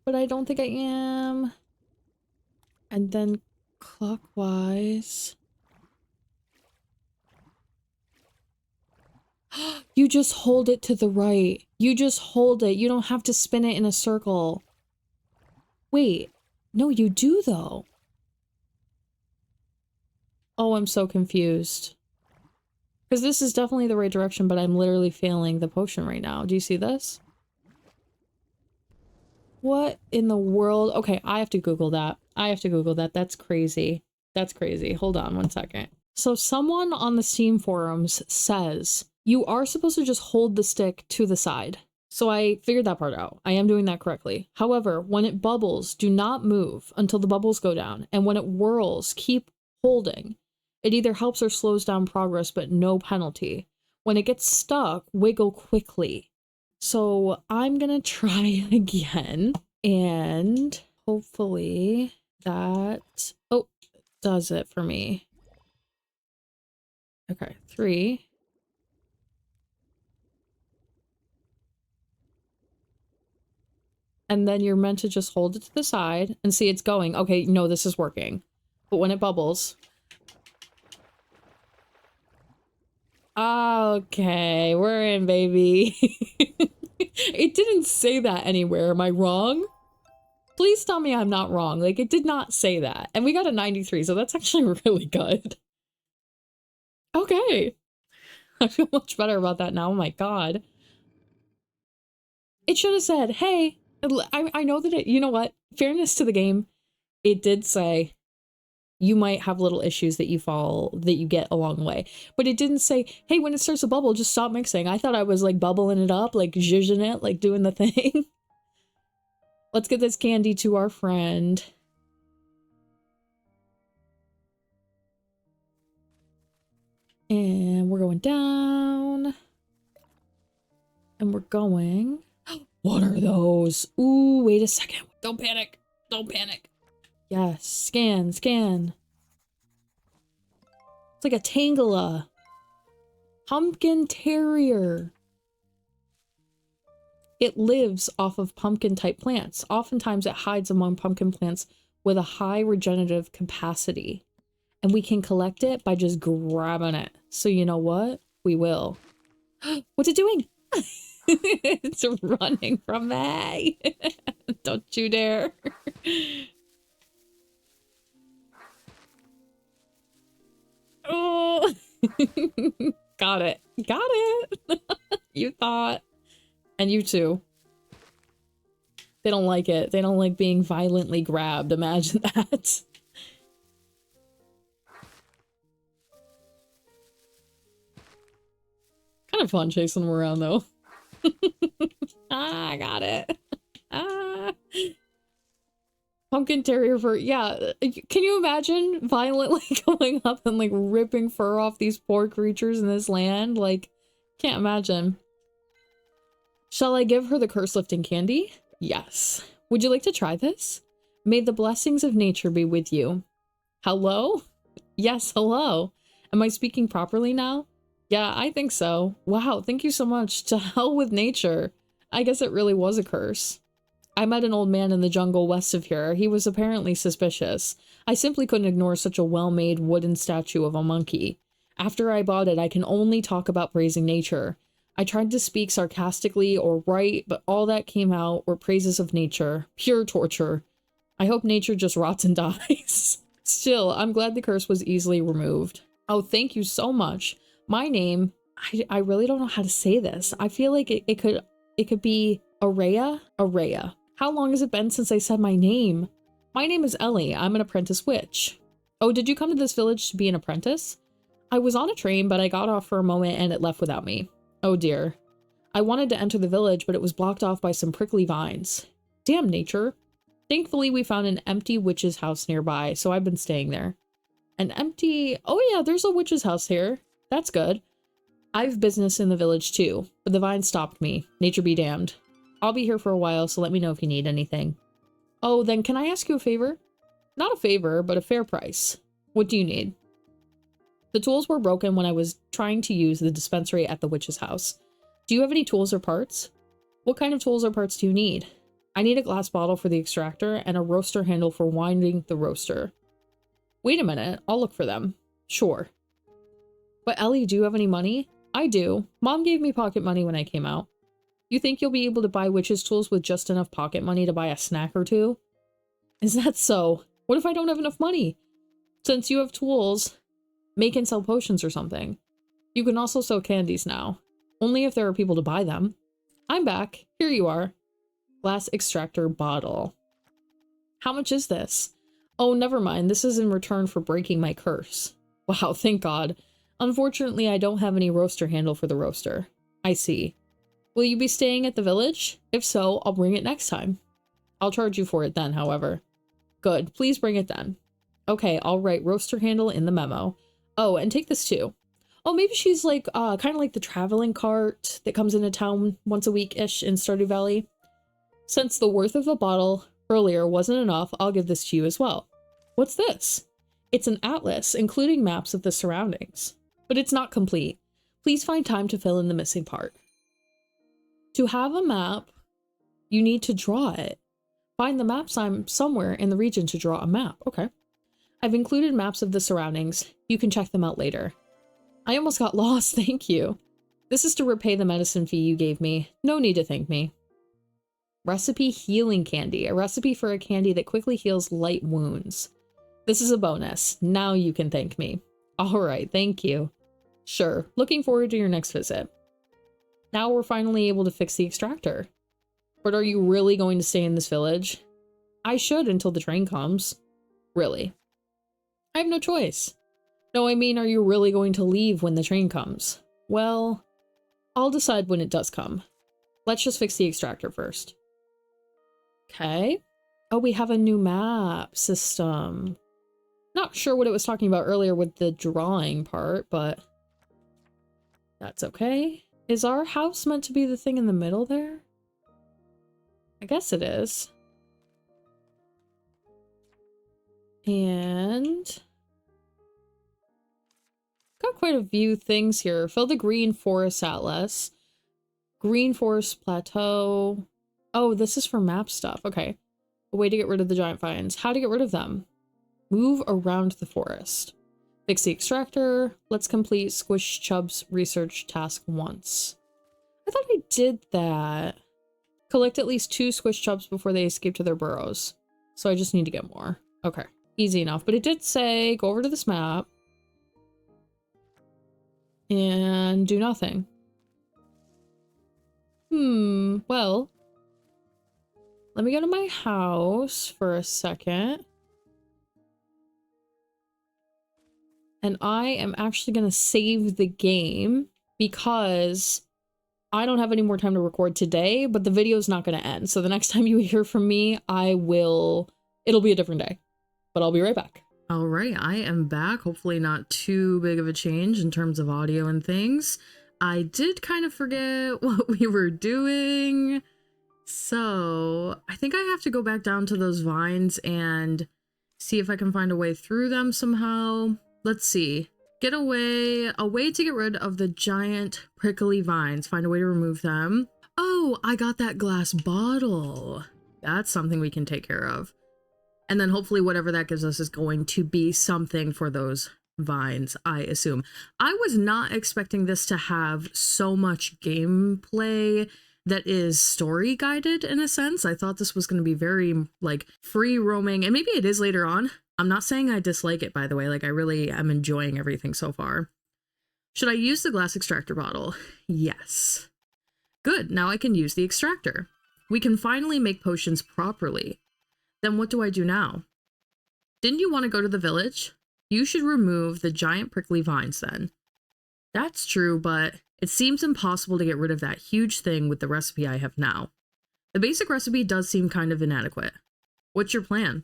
But I don't think I am. And then clockwise. You just hold it to the right. You just hold it. You don't have to spin it in a circle. Wait. No, you do though. Oh, I'm so confused. Because this is definitely the right direction, but I'm literally failing the potion right now. Do you see this? What in the world? Okay, I have to Google that. I have to Google that. That's crazy. That's crazy. Hold on one second. So someone on the Steam forums says you are supposed to just hold the stick to the side. So I figured that part out. I am doing that correctly. However, when it bubbles, do not move until the bubbles go down. And when it whirls, keep holding. It either helps or slows down progress, but no penalty. When it gets stuck, wiggle quickly. So I'm gonna try again, and hopefully that, oh, does it for me. Okay, 3. And then you're meant to just hold it to the side and see it's going. Okay, no, this is working. But when it bubbles. Okay, we're in, baby. It didn't say that anywhere. Am I wrong? Please tell me I'm not wrong. Like, it did not say that. And we got a 93, so that's actually really good. Okay. I feel much better about that now. Oh my god. It should have said, hey, I know that it, you know what? Fairness to the game, it did say you might have little issues that you get along the way. But it didn't say, hey, when it starts to bubble, just stop mixing. I thought I was like bubbling it up, like zhuzhing it, like doing the thing. Let's get this candy to our friend. And we're going down. And we're going... What are those? Ooh, wait a second. Don't panic. Don't panic. Yes, scan, scan. It's like a Tangela. Pumpkin Terrier. It lives off of pumpkin-type plants. Oftentimes it hides among pumpkin plants with a high regenerative capacity. And we can collect it by just grabbing it. So you know what? We will. What's it doing? It's running from me. Don't you dare. Oh. Got it. Got it. You thought. And you too. They don't like it. They don't like being violently grabbed. Imagine that. Kind of fun chasing them around though. Ah, I got it. Ah. Pumpkin Terrier fur. Yeah. Can you imagine violently going up and like ripping fur off these poor creatures in this land? Like, can't imagine. Shall I give her the curse lifting candy? Yes. Would you like to try this? May the blessings of nature be with you. Hello? Yes, hello. Am I speaking properly now? Yeah, I think so. Wow, thank you so much. To hell with nature. I guess it really was a curse. I met an old man in the jungle west of here. He was apparently suspicious. I simply couldn't ignore such a well-made wooden statue of a monkey. After I bought it, I can only talk about praising nature. I tried to speak sarcastically or write, but all that came out were praises of nature. Pure torture. I hope nature just rots and dies. Still, I'm glad the curse was easily removed. Oh, thank you so much. My name, I really don't know how to say this. I feel like it could be Araya? Araya. How long has it been since I said my name? My name is Ellie. I'm an apprentice witch. Oh, did you come to this village to be an apprentice? I was on a train, but I got off for a moment and it left without me. Oh dear. I wanted to enter the village, but it was blocked off by some prickly vines. Damn nature. Thankfully, we found an empty witch's house nearby, so I've been staying there. An empty... Oh yeah, there's a witch's house here. That's good. I've business in the village too, but the vines stopped me. Nature be damned. I'll be here for a while, so let me know if you need anything. Oh, then can I ask you a favor? Not a favor, but a fair price. What do you need? The tools were broken when I was trying to use the dispensary at the witch's house. Do you have any tools or parts? What kind of tools or parts do you need? I need a glass bottle for the extractor and a roaster handle for winding the roaster. Wait a minute, I'll look for them. Sure. But Ellie, do you have any money? I do. Mom gave me pocket money when I came out. You think you'll be able to buy witch's tools with just enough pocket money to buy a snack or two? Is that so? What if I don't have enough money? Since you have tools, make and sell potions or something. You can also sell candies now. Only if there are people to buy them. I'm back. Here you are. Glass extractor bottle. How much is this? Oh, never mind. This is in return for breaking my curse. Wow, thank God. Unfortunately, I don't have any roaster handle for the roaster. I see. Will you be staying at the village? If so, I'll bring it next time. I'll charge you for it then, however. Good. Please bring it then. Okay, I'll write roaster handle in the memo. Oh, and take this too. Oh, maybe she's like, kind of like the traveling cart that comes into town once a week-ish in Stardew Valley. Since the worth of a bottle earlier wasn't enough, I'll give this to you as well. What's this? It's an atlas, including maps of the surroundings. But it's not complete. Please find time to fill in the missing part. To have a map, you need to draw it. Find the map sign somewhere in the region to draw a map. Okay. I've included maps of the surroundings. You can check them out later. I almost got lost, thank you. This is to repay the medicine fee you gave me. No need to thank me. Recipe healing candy. A recipe for a candy that quickly heals light wounds. This is a bonus. Now you can thank me. Alright, thank you. Sure, looking forward to your next visit. Now we're finally able to fix the extractor. But are you really going to stay in this village? I should until the train comes. Really? I have no choice. No, I mean, are you really going to leave when the train comes? Well, I'll decide when it does come. Let's just fix the extractor first. Okay. Oh, we have a new map system. Not sure what it was talking about earlier with the drawing part, but that's okay. Is our house meant to be the thing in the middle there? I guess it is. And got quite a few things here. Fill the green forest atlas. Green forest plateau. Oh, this is for map stuff. Okay. A way to get rid of the giant vines. How to get rid of them. Move around the forest. Fix the extractor. Let's complete Squish Chub's research task once. I thought I did that. Collect at least 2 Squish Chubs before they escape to their burrows. So I just need to get more. Okay. Easy enough. But it did say go over to this map. And do nothing. Well. Let me go to my house for a second. And I am actually going to save the game because I don't have any more time to record today, but the video is not going to end. So the next time you hear from me, it'll be a different day, but I'll be right back. All right, I am back. Hopefully not too big of a change in terms of audio and things. I did kind of forget what we were doing. So I think I have to go back down to those vines and see if I can find a way through them somehow. Let's see. Get a way to get rid of the giant prickly vines. Find a way to remove them. Oh, I got that glass bottle. That's something we can take care of. And then hopefully whatever that gives us is going to be something for those vines, I assume. I was not expecting this to have so much gameplay that is story guided in a sense. I thought this was going to be very like free roaming, and maybe it is later on. I'm not saying I dislike it, by the way. Like, I really am enjoying everything so far. Should I use the glass extractor bottle? Yes. Good, now I can use the extractor. We can finally make potions properly. Then what do I do now? Didn't you want to go to the village? You should remove the giant prickly vines then. That's true, but it seems impossible to get rid of that huge thing with the recipe I have now. The basic recipe does seem kind of inadequate. What's your plan?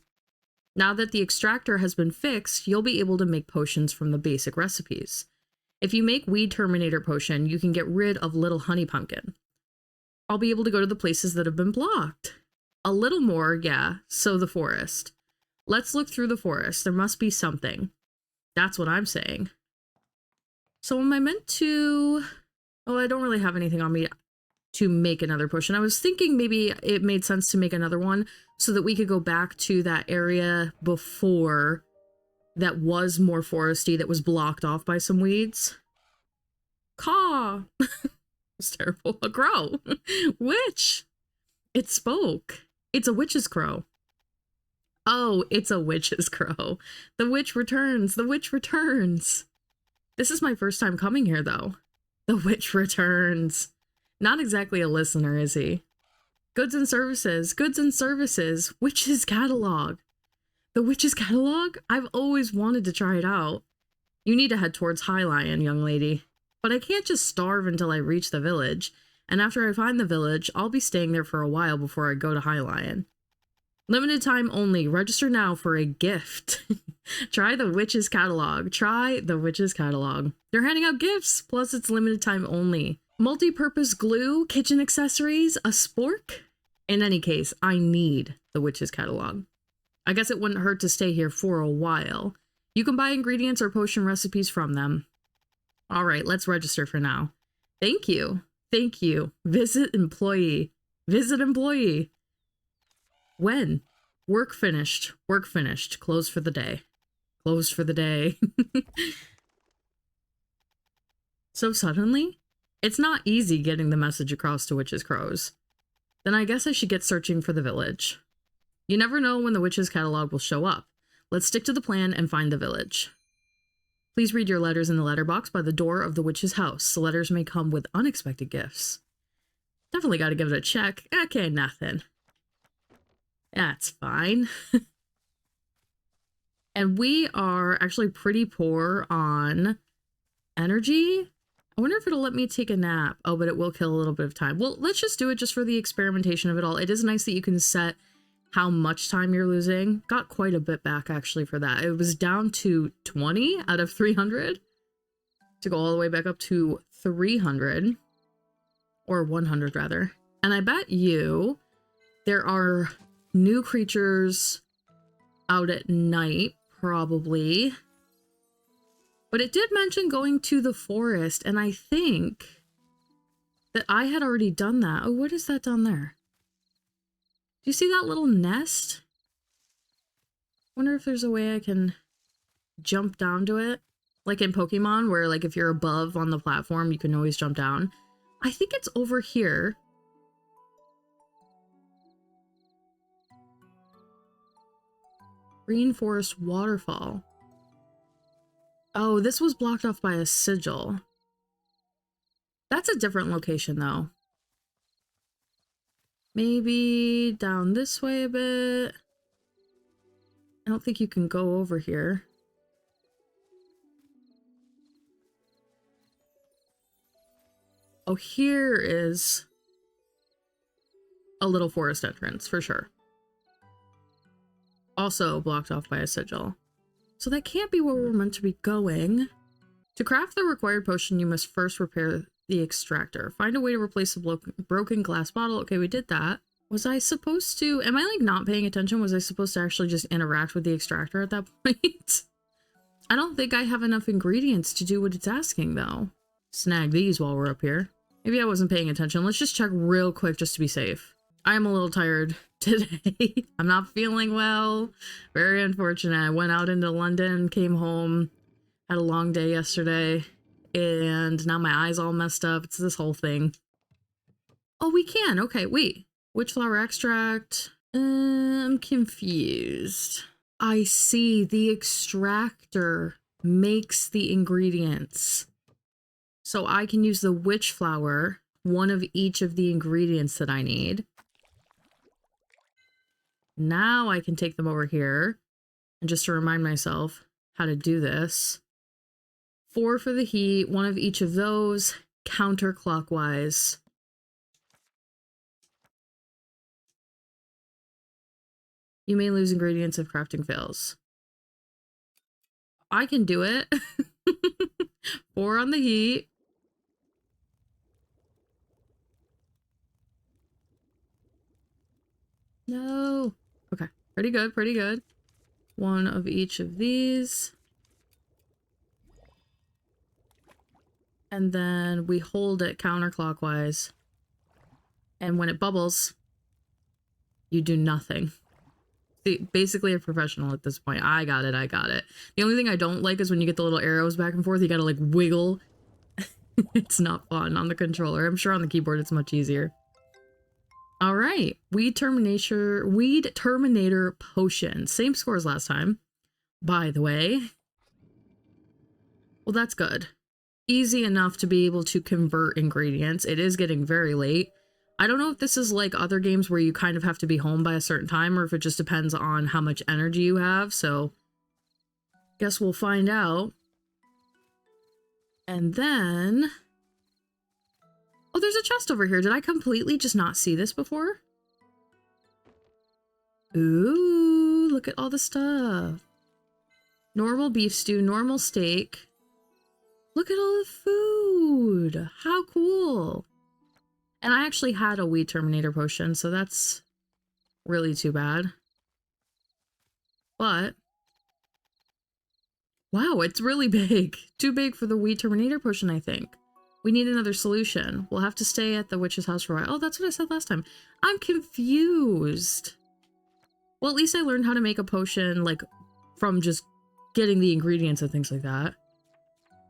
Now that the extractor has been fixed, you'll be able to make potions from the basic recipes. If you make Weed Terminator potion, you can get rid of Little Honey Pumpkin. I'll be able to go to the places that have been blocked. A little more, yeah, so the forest. Let's look through the forest. There must be something. That's what I'm saying. So am I meant to... Oh, I don't really have anything on me to make another potion. I was thinking maybe it made sense to make another one so that we could go back to that area before that was more foresty, that was blocked off by some weeds. Caw! It's terrible. A crow. Witch! It spoke. It's a witch's crow. Oh, it's a witch's crow. The witch returns. The witch returns. This is my first time coming here, though. The witch returns. Not exactly a listener, is he? Goods and services. Goods and services. Witch's catalog. The Witch's catalog? I've always wanted to try it out. You need to head towards Highlion, young lady. But I can't just starve until I reach the village. And after I find the village, I'll be staying there for a while before I go to Highlion. Limited time only. Register now for a gift. Try the Witch's catalog. Try the Witch's catalog. They're handing out gifts, plus it's limited time only. Multi-purpose glue, kitchen accessories, a spork. In any case, I need the Witch's catalog. I guess it wouldn't hurt to stay here for a while. You can buy ingredients or potion recipes from them. All right, let's register for now. Thank you. Thank you. Visit employee. Visit employee. When? Work finished. Work finished. Close for the day. Close for the day. So suddenly? It's not easy getting the message across to Witch's Crows. Then I guess I should get searching for the village. You never know when the Witch's catalog will show up. Let's stick to the plan and find the village. Please read your letters in the letterbox by the door of the witch's house. The letters may come with unexpected gifts. Definitely got to give it a check. Okay, nothing. That's fine. And we are actually pretty poor on energy. I wonder if it'll let me take a nap. Oh, but it will kill a little bit of time. Well, let's just do it just for the experimentation of it all. It is nice that you can set how much time you're losing. Got quite a bit back actually for that. It was down to 20 out of 300 to go all the way back up to 300 or 100 rather. And I bet you there are new creatures out at night probably. But it did mention going to the forest, and I think that I had already done that. Oh, what is that down there? Do you see that little nest? Wonder if there's a way I can jump down to it. Like in Pokemon, where like if you're above on the platform, you can always jump down. I think it's over here. Green Forest Waterfall. Oh, this was blocked off by a sigil. That's a different location though. Maybe down this way a bit. I don't think you can go over here. Oh, here is a little forest entrance for sure. Also blocked off by a sigil. So that can't be where we're meant to be going. To craft the required potion, you must first repair the extractor. Find a way to replace the broken glass bottle. Okay, we did that. Was I supposed to... Am I like not paying attention? Was I supposed to actually just interact with the extractor at that point? I don't think I have enough ingredients to do what it's asking though. Snag these while we're up here. Maybe I wasn't paying attention. Let's just check real quick just to be safe. I am a little tired today. I'm not feeling well. Very unfortunate. I went out into London, came home, had a long day yesterday, and now my eye's all messed up. It's this whole thing. Oh, we can. Okay, wait. Witchflower extract. I'm confused. I see. The extractor makes the ingredients. So I can use the witch flower, one of each of the ingredients that I need. Now I can take them over here. And just to remind myself how to do this. 4 for the heat, one of each of those, counterclockwise. You may lose ingredients if crafting fails. I can do it. 4 on the heat. No. Okay. Pretty good, pretty good. 1 of each of these. And then we hold it counterclockwise. And when it bubbles, you do nothing. See, basically a professional at this point. I got it, I got it. The only thing I don't like is when you get the little arrows back and forth, you gotta like wiggle. It's not fun on the controller. I'm sure on the keyboard it's much easier. All right, Weed Terminator Potion. Same score as last time, by the way. Well, that's good. Easy enough to be able to convert ingredients. It is getting very late. I don't know if this is like other games where you kind of have to be home by a certain time or if it just depends on how much energy you have. So guess we'll find out. And then... oh, there's a chest over here. Did I completely just not see this before? Ooh, look at all the stuff. Normal beef stew, normal steak. Look at all the food. How cool. And I actually had a Wheat Terminator potion, so that's really too bad. But, wow, it's really big. Too big for the Wheat Terminator potion, I think. We need another solution. We'll have to stay at the witch's house for a while. Oh, that's what I said last time. I'm confused. Well, at least I learned how to make a potion, like, from just getting the ingredients and things like that.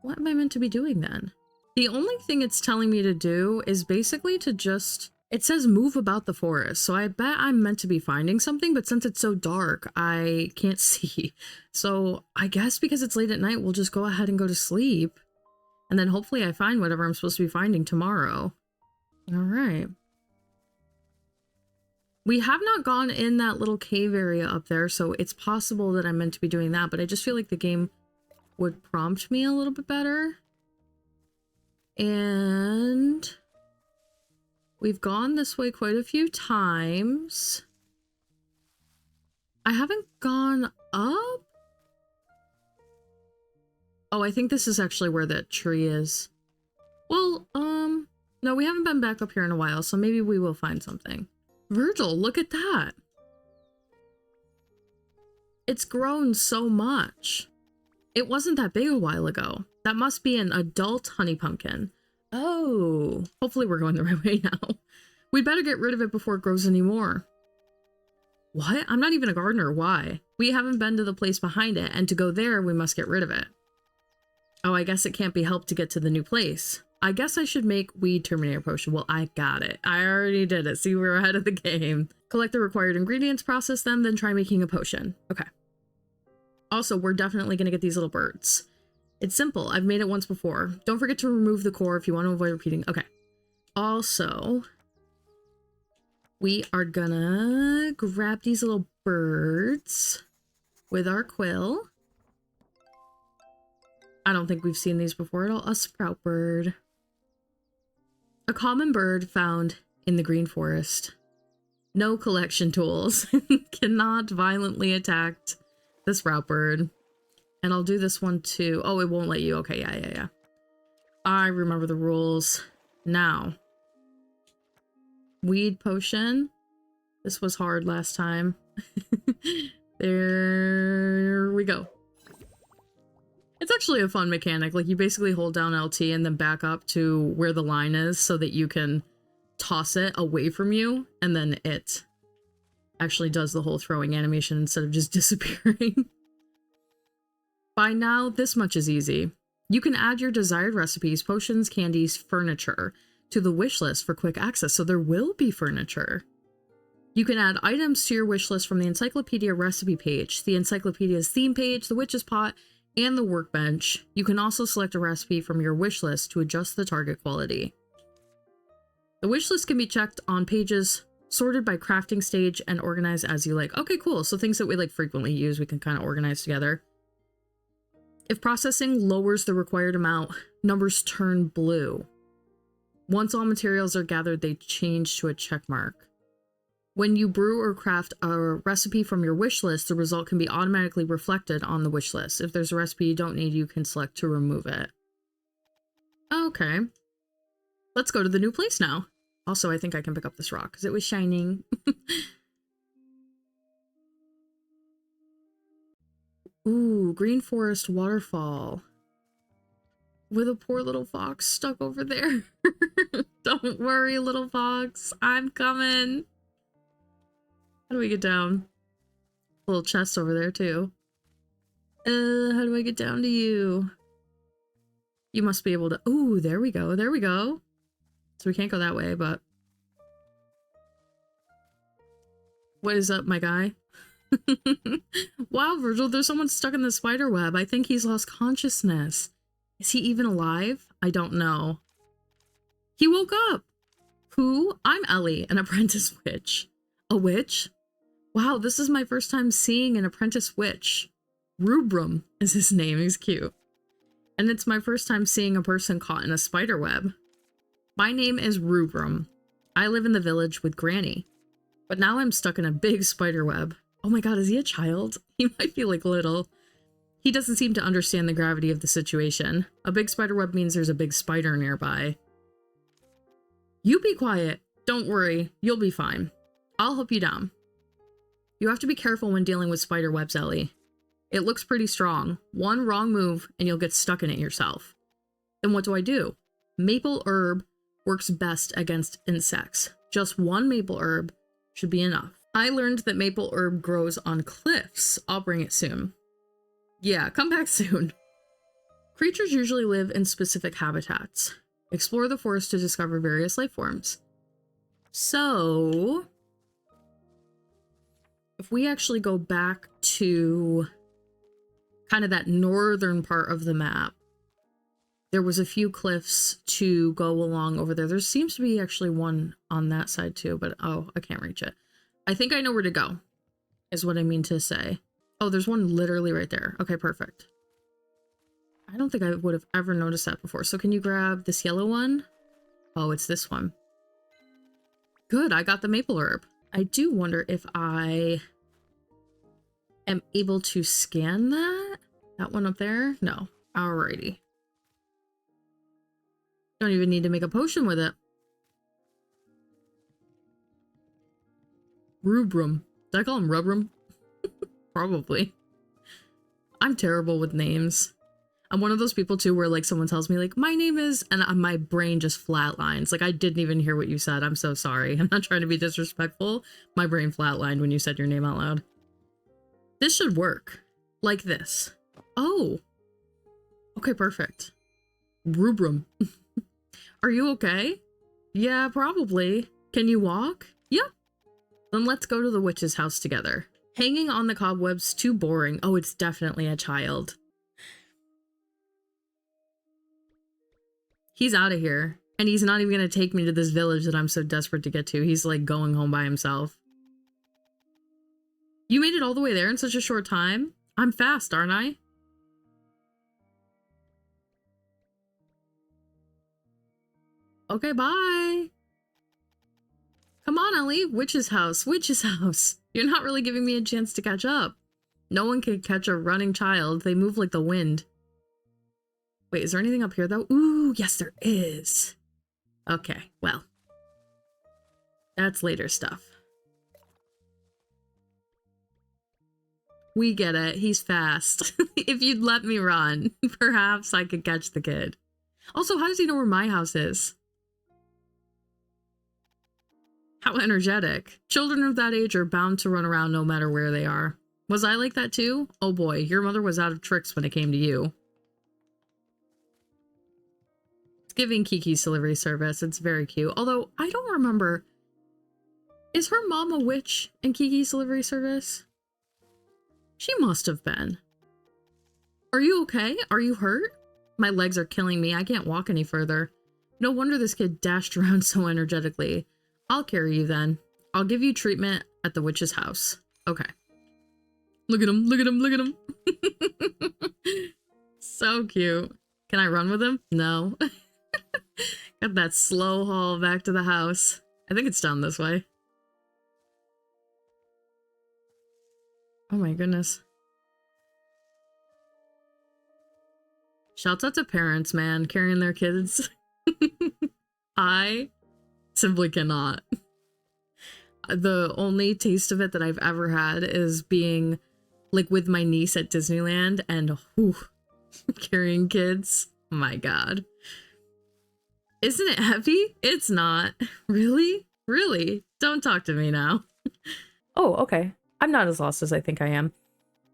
What am I meant to be doing then? The only thing it's telling me to do is basically to just... it says move about the forest, so I bet I'm meant to be finding something, but since it's so dark, I can't see. So I guess because it's late at night, we'll just go ahead and go to sleep. And then hopefully I find whatever I'm supposed to be finding tomorrow. Alright. We have not gone in that little cave area up there, so it's possible that I'm meant to be doing that, but I just feel like the game would prompt me a little bit better. And we've gone this way quite a few times. I haven't gone up. Oh, I think this is actually where that tree is. Well, no, we haven't been back up here in a while, so maybe we will find something. Virgil, look at that. It's grown so much. It wasn't that big a while ago. That must be an adult honey pumpkin. Oh, hopefully we're going the right way now. We'd better get rid of it before it grows anymore. What? I'm not even a gardener. Why? We haven't been to the place behind it, and to go there, we must get rid of it. Oh, I guess it can't be helped to get to the new place. I guess I should make Weed Terminator Potion. Well, I got it. I already did it. See, we're ahead of the game. Collect the required ingredients, process them, then try making a potion. Okay. Also, we're definitely going to get these little birds. It's simple. I've made it once before. Don't forget to remove the core if you want to avoid repeating. Okay. Also, we are gonna grab these little birds with our quill. I don't think we've seen these before at all. A sprout bird. A common bird found in the green forest. No collection tools. Cannot violently attack the sprout bird. And I'll do this one too. Oh, it won't let you. Okay, yeah. I remember the rules. Now. Weed potion. This was hard last time. There we go. It's actually a fun mechanic. Like, you basically hold down LT and then back up to where the line is so that you can toss it away from you, and then it actually does the whole throwing animation instead of just disappearing. By now, this much is easy. You can add your desired recipes, potions, candies, furniture to the wish list for quick access, so there will be furniture. You can add items to your wish list from the encyclopedia recipe page, the encyclopedia's theme page, the witch's pot, and the workbench. You can also select a recipe from your wish list to adjust the target quality. The wish list can be checked on pages sorted by crafting stage and organized as you like. Okay, cool. So things that we like frequently use, we can kind of organize together. If processing lowers the required amount, numbers turn blue. Once all materials are gathered, they change to a check mark. When you brew or craft a recipe from your wish list, the result can be automatically reflected on the wish list. If there's a recipe you don't need, you can select to remove it. Okay. Let's go to the new place now. Also, I think I can pick up this rock because it was shining. Ooh, green forest waterfall. With a poor little fox stuck over there. Don't worry, little fox. I'm coming. How do we get down? A little chest over there, too. How do I get down to you? You must be able to... Ooh, there we go. There we go. So we can't go that way, but... What is up, my guy? Wow, Virgil, there's someone stuck in the spider web. I think he's lost consciousness. Is he even alive? I don't know. He woke up! Who? I'm Ellie, an apprentice witch. A witch? Wow, this is my first time seeing an apprentice witch. Rubrum is his name. He's cute. And it's my first time seeing a person caught in a spider web. My name is Rubrum. I live in the village with Granny. But now I'm stuck in a big spider web. Oh my god, is he a child? He might be like little. He doesn't seem to understand the gravity of the situation. A big spider web means there's a big spider nearby. You be quiet. Don't worry. You'll be fine. I'll help you down. You have to be careful when dealing with spider webs, Ellie. It looks pretty strong. One wrong move and you'll get stuck in it yourself. Then what do I do? Maple herb works best against insects. Just one maple herb should be enough. I learned that maple herb grows on cliffs. I'll bring it soon. Yeah, come back soon. Creatures usually live in specific habitats. Explore the forest to discover various life forms. So, if we actually go back to kind of that northern part of the map, there was a few cliffs to go along over there. There seems to be actually one on that side too, but oh, I can't reach it. I think I know where to go, is what I mean to say. Oh, there's one literally right there. Okay, perfect. I don't think I would have ever noticed that before. So can you grab this yellow one? Oh, it's this one. Good, I got the maple herb. I do wonder if I am able to scan that? That one up there? No. Alrighty. Don't even need to make a potion with it. Rubrum. Did I call him Rubrum? Probably. I'm terrible with names. I'm one of those people too where like someone tells me like my name is, and my brain just flatlines. Like I didn't even hear what you said. I'm so sorry. I'm not trying to be disrespectful. My brain flatlined when you said your name out loud. This should work. Like this. Oh. Okay, perfect. Rubrum. Are you okay? Yeah, probably. Can you walk? Yeah. Then let's go to the witch's house together. Hanging on the cobwebs, too boring. Oh, it's definitely a child. He's out of here. And he's not even going to take me to this village that I'm so desperate to get to. He's like going home by himself. You made it all the way there in such a short time? I'm fast, aren't I? Okay, bye. Come on, Ellie. Witch's house. Witch's house. You're not really giving me a chance to catch up. No one can catch a running child. They move like the wind. Wait, is there anything up here, though? Ooh, yes, there is. Okay, well. That's later stuff. We get it. He's fast. If you'd let me run, perhaps I could catch the kid. Also, how does he know where my house is? How energetic. Children of that age are bound to run around no matter where they are. Was I like that too? Oh boy, your mother was out of tricks when it came to you. It's giving Kiki's delivery service. It's very cute. Although, I don't remember. Is her mom a witch in Kiki's delivery service? She must have been. Are you okay? Are you hurt? My legs are killing me. I can't walk any further. No wonder this kid dashed around so energetically. I'll carry you then. I'll give you treatment at the witch's house. Okay. Look at him, look at him, look at him. So cute. Can I run with him? No. Got that slow haul back to the house. I think it's down this way. Oh my goodness. Shouts out to parents, man, carrying their kids. I simply cannot. The only taste of it that I've ever had is being like with my niece at Disneyland and whew, carrying kids. Oh my god. Isn't it heavy? It's not. Really? Really? Don't talk to me now. Oh, okay. I'm not as lost as I think I am.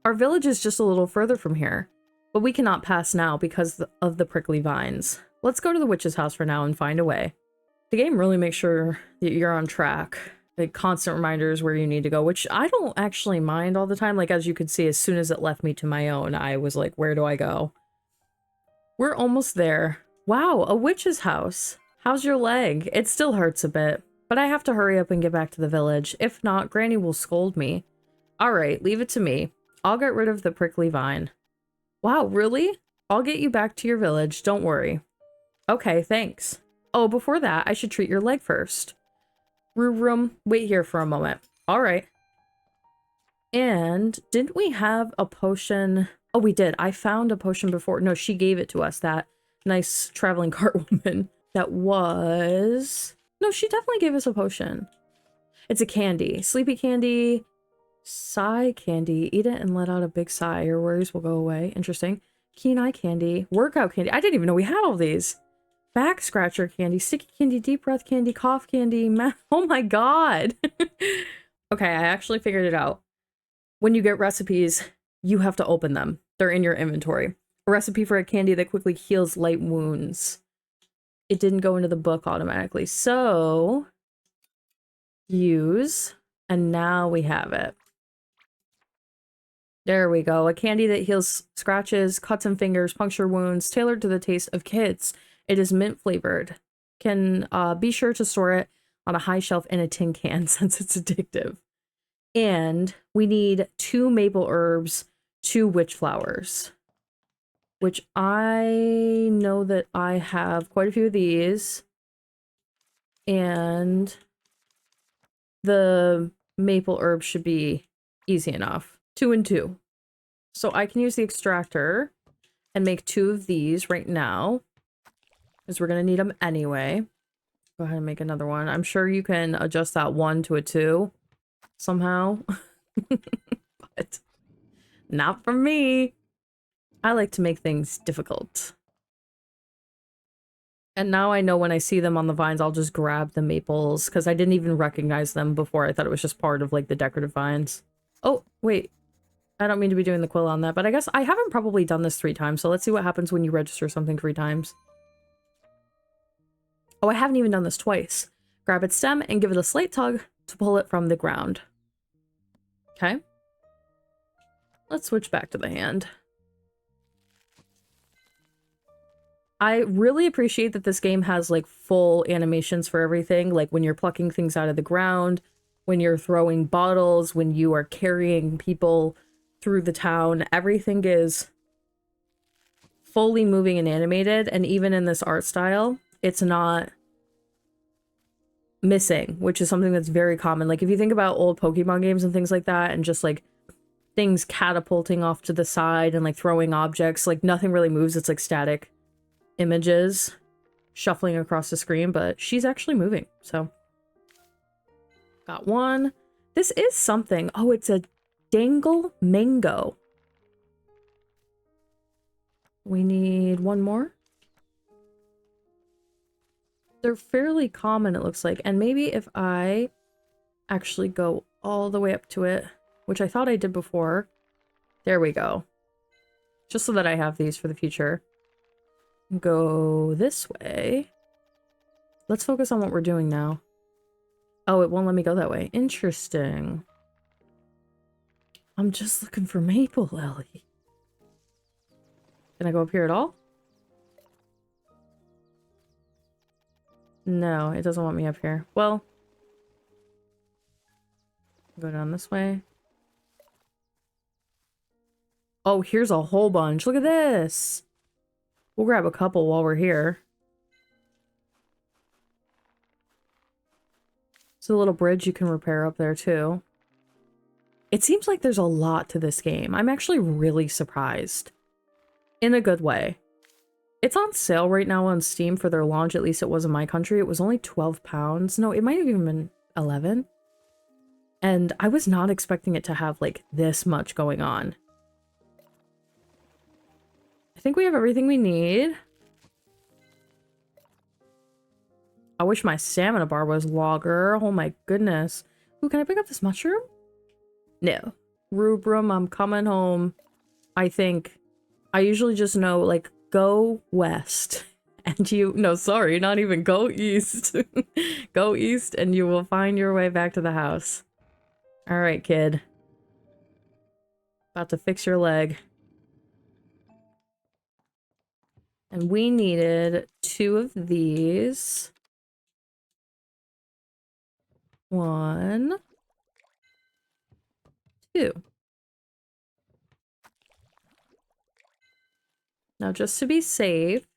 Our village is just a little further from here, but we cannot pass now because of the prickly vines. Let's go to the witch's house for now and find a way. The game really makes sure that you're on track. Like constant reminders where you need to go, which I don't actually mind all the time. Like, as you can see, as soon as it left me to my own, I was like, where do I go? We're almost there. Wow, a witch's house. How's your leg? It still hurts a bit, but I have to hurry up and get back to the village. If not, Granny will scold me. All right, leave it to me. I'll get rid of the prickly vine. Wow, really? I'll get you back to your village, don't worry. Okay, thanks. Oh, before that, I should treat your leg first. Room, wait here for a moment. All right. And didn't we have a potion? Oh, we did. I found a potion before. No, she gave it to us, that nice traveling cart woman. That was... No, she definitely gave us a potion. It's a candy. Sleepy candy. Sigh candy. Eat it and let out a big sigh. Your worries will go away. Interesting. Keen eye candy. Workout candy. I didn't even know we had all these. Back scratcher candy. Sticky candy. Deep breath candy. Cough candy. Oh my god. Okay, I actually figured it out. When you get recipes, you have to open them. They're in your inventory. A recipe for a candy that quickly heals light wounds. It didn't go into the book automatically. So, use, and now we have it. There we go. A candy that heals scratches, cuts and fingers, puncture wounds, tailored to the taste of kids. It is mint flavored. Can be sure to store it on a high shelf in a tin can since it's addictive. And we need 2 maple herbs, 2 witch flowers. Which I know that I have quite a few of these. And the maple herb should be easy enough. 2 and 2. So I can use the extractor and make 2 of these right now. Because we're going to need them anyway. Go ahead and make another one. I'm sure you can adjust that 1 to a 2 somehow. But not for me. I like to make things difficult. And now I know when I see them on the vines, I'll just grab the maples, because I didn't even recognize them before. I thought it was just part of, like, the decorative vines. Oh, wait. I don't mean to be doing the quill on that, but I guess I haven't probably done this 3 times, so let's see what happens when you register something 3 times. Oh, I haven't even done this twice. Grab its stem and give it a slight tug to pull it from the ground. Okay. Let's switch back to the hand. I really appreciate that this game has, like, full animations for everything. Like, when you're plucking things out of the ground, when you're throwing bottles, when you are carrying people through the town, everything is fully moving and animated. And even in this art style, it's not missing, which is something that's very common. Like, if you think about old Pokemon games and things like that, and just, like, things catapulting off to the side and, like, throwing objects, like, nothing really moves. It's, like, static images shuffling across the screen, but she's actually moving. So got 1. This is something. Oh, it's a dangle mango. We need 1 more. They're fairly common, it looks like. And maybe if I actually go all the way up to it, which I thought I did before. There we go. Just so that I have these for the future. Go this way. Let's focus on what we're doing now. Oh, it won't let me go that way. Interesting. I'm just looking for Maple Ellie. Can I go up here at all? No, it doesn't want me up here. Well, go down this way. Oh, here's a whole bunch. Look at this. We'll grab a couple while we're here. There's a little bridge you can repair up there too. It seems like there's a lot to this game. I'm actually really surprised. In a good way. It's on sale right now on Steam for their launch, at least it was in my country. It was only £12. No, it might have even been 11. And I was not expecting it to have, like, this much going on. I think we have everything we need. I wish my stamina bar was longer. Oh my goodness. Ooh, can I pick up this mushroom? No. Rubrum, I'm coming home. I think I usually just know, like, go west. And you... No, sorry, not even go east. Go east and you will find your way back to the house. Alright, kid. About to fix your leg. And we needed 2 of these. 1, 2. Now, just to be safe,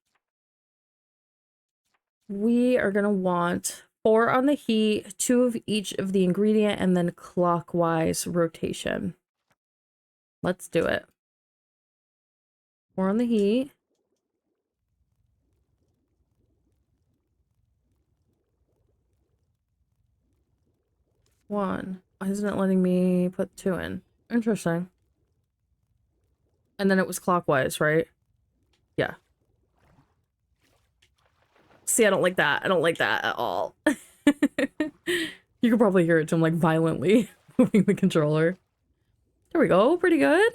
we are going to want 4 on the heat, 2 of each of the ingredient, and then clockwise rotation. Let's do it. 4 on the heat. One. Why isn't it letting me put 2 in? Interesting. And then it was clockwise, right? Yeah. See, I don't like that. I don't like that at all. You could probably hear it too. I'm like violently moving the controller. There we go. Pretty good.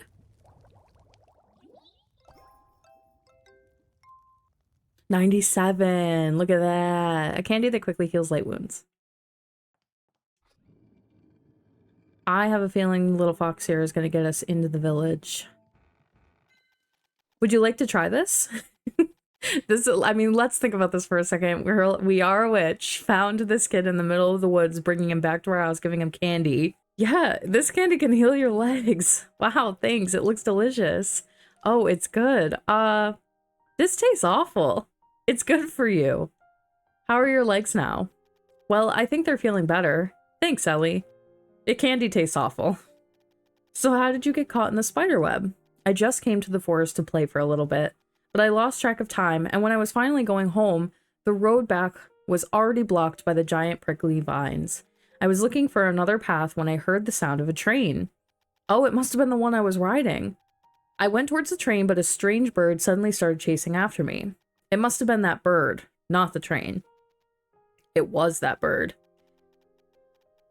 $97. Look at that. A candy that quickly heals light wounds. I have a feeling Little Fox here is going to get us into the village. Would you like to try this? I mean, let's think about this for a second. We are a witch, found this kid in the middle of the woods, bringing him back to our house, giving him candy. Yeah, this candy can heal your legs. Wow, thanks. It looks delicious. Oh, it's good. This tastes awful. It's good for you. How are your legs now? Well, I think they're feeling better. Thanks, Ellie. It candy tastes awful. So how did you get caught in the spider web? I just came to the forest to play for a little bit, but I lost track of time, and when I was finally going home, the road back was already blocked by the giant prickly vines. I was looking for another path when I heard the sound of a train. Oh, it must have been the one I was riding. I went towards the train, but a strange bird suddenly started chasing after me. It must have been that bird, not the train. It was that bird.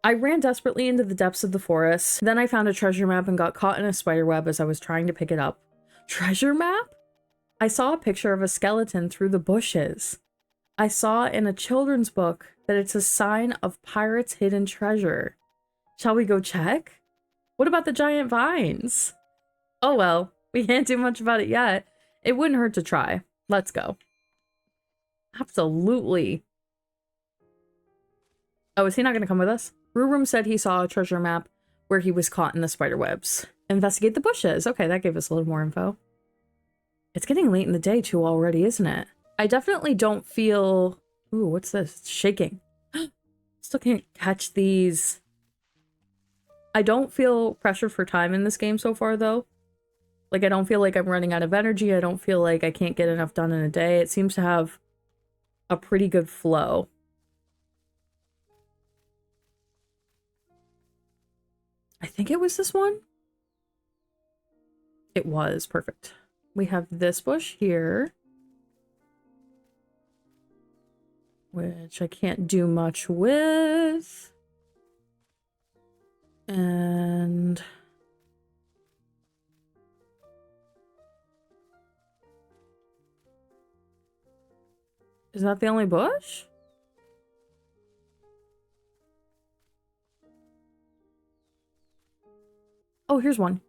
I ran desperately into the depths of the forest. Then I found a treasure map and got caught in a spider web as I was trying to pick it up. Treasure map? I saw a picture of a skeleton through the bushes. I saw in a children's book that it's a sign of pirates' hidden treasure. Shall we go check? What about the giant vines? Oh well, we can't do much about it yet. It wouldn't hurt to try. Let's go. Absolutely. Oh, is he not going to come with us? Brew said he saw a treasure map where he was caught in the spider webs. Investigate the bushes. Okay, that gave us a little more info. It's getting late in the day too already, isn't it? I definitely don't feel... Ooh, what's this? It's shaking. Still can't catch these. I don't feel pressure for time in this game so far, though. Like, I don't feel like I'm running out of energy. I don't feel like I can't get enough done in a day. It seems to have a pretty good flow. I think it was this one. It was. Perfect. We have this bush here, which I can't do much with. And is that the only bush? Oh, here's one.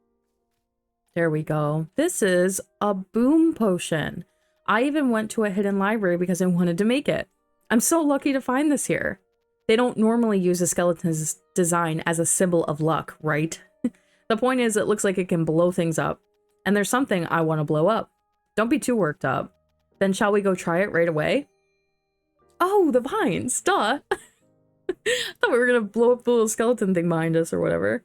There we go. This is a boom potion. I even went to a hidden library because I wanted to make it. I'm so lucky to find this here. They don't normally use a skeleton's design as a symbol of luck, right? The point is, it looks like it can blow things up. And there's something I want to blow up. Don't be too worked up. Then shall we go try it right away? Oh, the vines. Duh. I thought we were going to blow up the little skeleton thing behind us or whatever.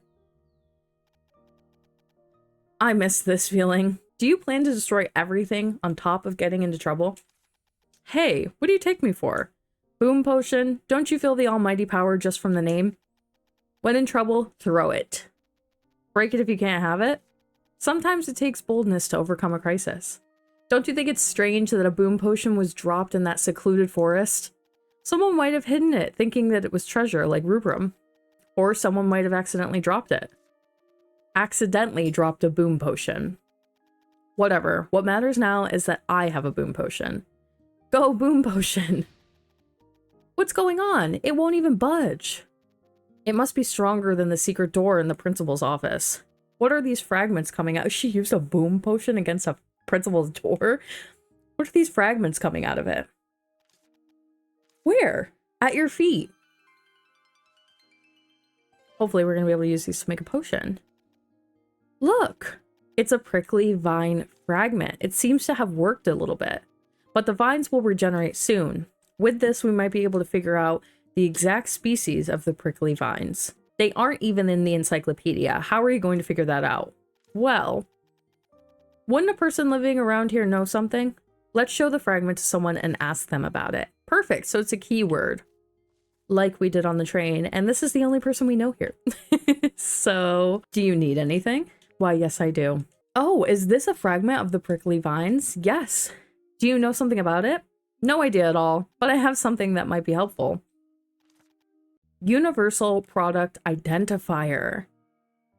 I miss this feeling. Do you plan to destroy everything on top of getting into trouble? Hey, what do you take me for? Boom potion? Don't you feel the almighty power just from the name? When in trouble, throw it. Break it if you can't have it. Sometimes it takes boldness to overcome a crisis. Don't you think it's strange that a boom potion was dropped in that secluded forest? Someone might have hidden it, thinking that it was treasure like rubrum. Or someone might have accidentally dropped it. Accidentally dropped a boom potion. Whatever. What matters now is that I have a boom potion. Go boom potion! What's going on? It won't even budge. It must be stronger than the secret door in the principal's office. What are these fragments coming out? She used a boom potion against a principal's door? What are these fragments coming out of it? Where? At your feet. Hopefully we're going to be able to use these to make a potion. Look! It's a prickly vine fragment. It seems to have worked a little bit, but the vines will regenerate soon. With this, we might be able to figure out the exact species of the prickly vines. They aren't even in the encyclopedia. How are you going to figure that out? Well, wouldn't a person living around here know something? Let's show the fragment to someone and ask them about it. Perfect, so it's a keyword, like we did on the train, and this is the only person we know here. So, do you need anything? Why, yes, I do. Oh, is this a fragment of the prickly vines? Yes. Do you know something about it? No idea at all, but I have something that might be helpful. Universal Product Identifier.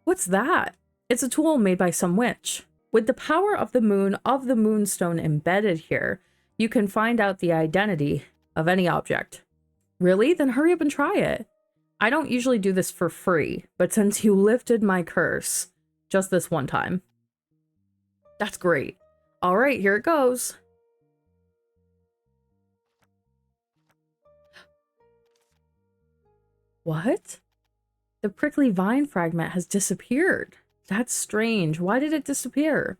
What's that? It's a tool made by some witch. With the power of the moonstone embedded here, you can find out the identity of any object. Really? Then hurry up and try it. I don't usually do this for free, but since you lifted my curse, just this one time. That's great. All right, here it goes. What? The prickly vine fragment has disappeared. That's strange. Why did it disappear?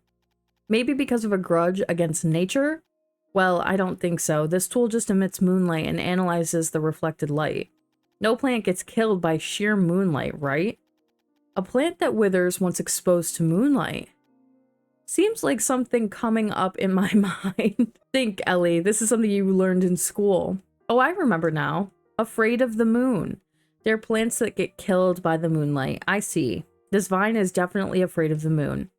Maybe because of a grudge against nature? Well, I don't think so. This tool just emits moonlight and analyzes the reflected light. No plant gets killed by sheer moonlight, right? A plant that withers once exposed to moonlight. Seems like something coming up in my mind. Think, Ellie, this is something you learned in school. Oh, I remember now. Afraid of the moon. They're plants that get killed by the moonlight. I see. This vine is definitely afraid of the moon.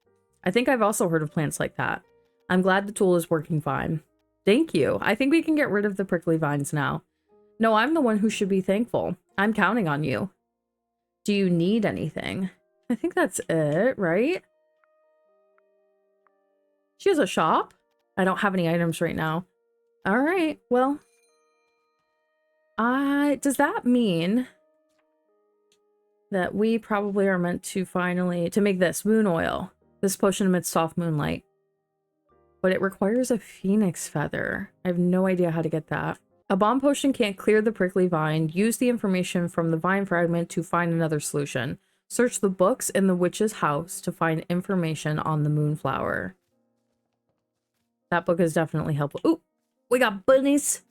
I think I've also heard of plants like that. I'm glad the tool is working fine. Thank you. I think we can get rid of the prickly vines now. No, I'm the one who should be thankful. I'm counting on you. Do you need anything? I think that's it, right? She has a shop? I don't have any items right now. All right, well. Does that mean that we probably are meant to to make this moon oil? This potion emits soft moonlight. But it requires a phoenix feather. I have no idea how to get that. A bomb potion can't clear the prickly vine. Use the information from the vine fragment to find another solution. Search the books in the witch's house to find information on the moonflower. That book is definitely helpful. Ooh, we got bunnies.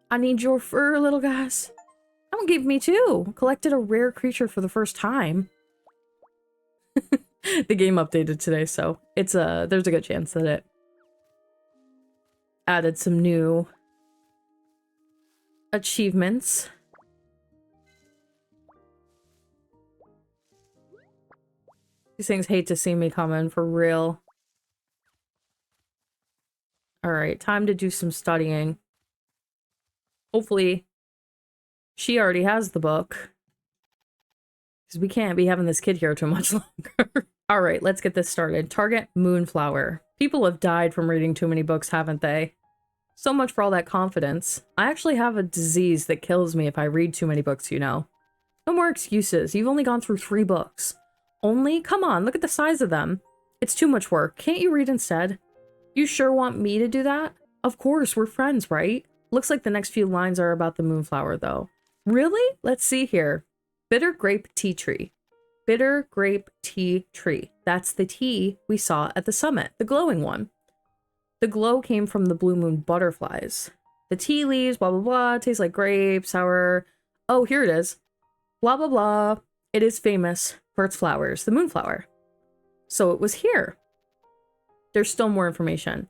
I need your fur, little guys. Someone gave me two. Collected a rare creature for the first time. The game updated today, so it's there's a good chance that it added some new achievements. These things hate to see me coming, for real. Alright, time to do some studying. Hopefully, she already has the book. Because we can't be having this kid here too much longer. Alright, let's get this started. Target Moonflower. People have died from reading too many books, haven't they? So much for all that confidence. I actually have a disease that kills me if I read too many books, you know. No more excuses. You've only gone through 3 books. Only? Come on, look at the size of them. It's too much work. Can't you read instead? You sure want me to do that? Of course, we're friends, right? Looks like the next few lines are about the moonflower, though. Really? Let's see here. Bitter grape tea tree. Bitter grape tea tree. That's the tea we saw at the summit, the glowing one. The glow came from the blue moon butterflies. The tea leaves, blah, blah, blah, tastes like grape, sour. Oh, here it is. Blah, blah, blah. It is famous for its flowers, the moonflower. So it was here. There's still more information.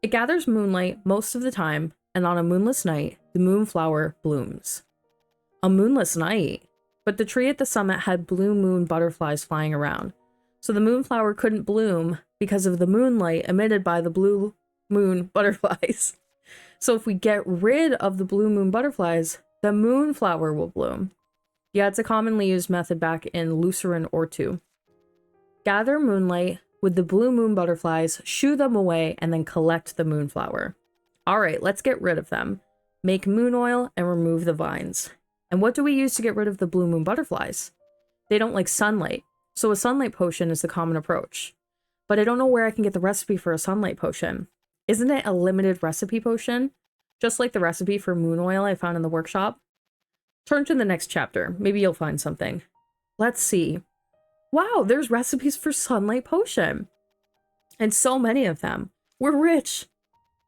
It gathers moonlight most of the time, and on a moonless night, the moonflower blooms. A moonless night? But the tree at the summit had blue moon butterflies flying around. So the moonflower couldn't bloom because of the moonlight emitted by the blue moon butterflies. So if we get rid of the blue moon butterflies, the moonflower will bloom. Yeah, it's a commonly used method back in Lucerne or 2. Gather moonlight with the blue moon butterflies, shoo them away, and then collect the moonflower. Alright, let's get rid of them. Make moon oil and remove the vines. And what do we use to get rid of the blue moon butterflies? They don't like sunlight, so a sunlight potion is the common approach. But I don't know where I can get the recipe for a sunlight potion. Isn't it a limited recipe potion? Just like the recipe for moon oil I found in the workshop? Turn to the next chapter. Maybe you'll find something. Let's see. Wow, there's recipes for sunlight potion. And so many of them. We're rich.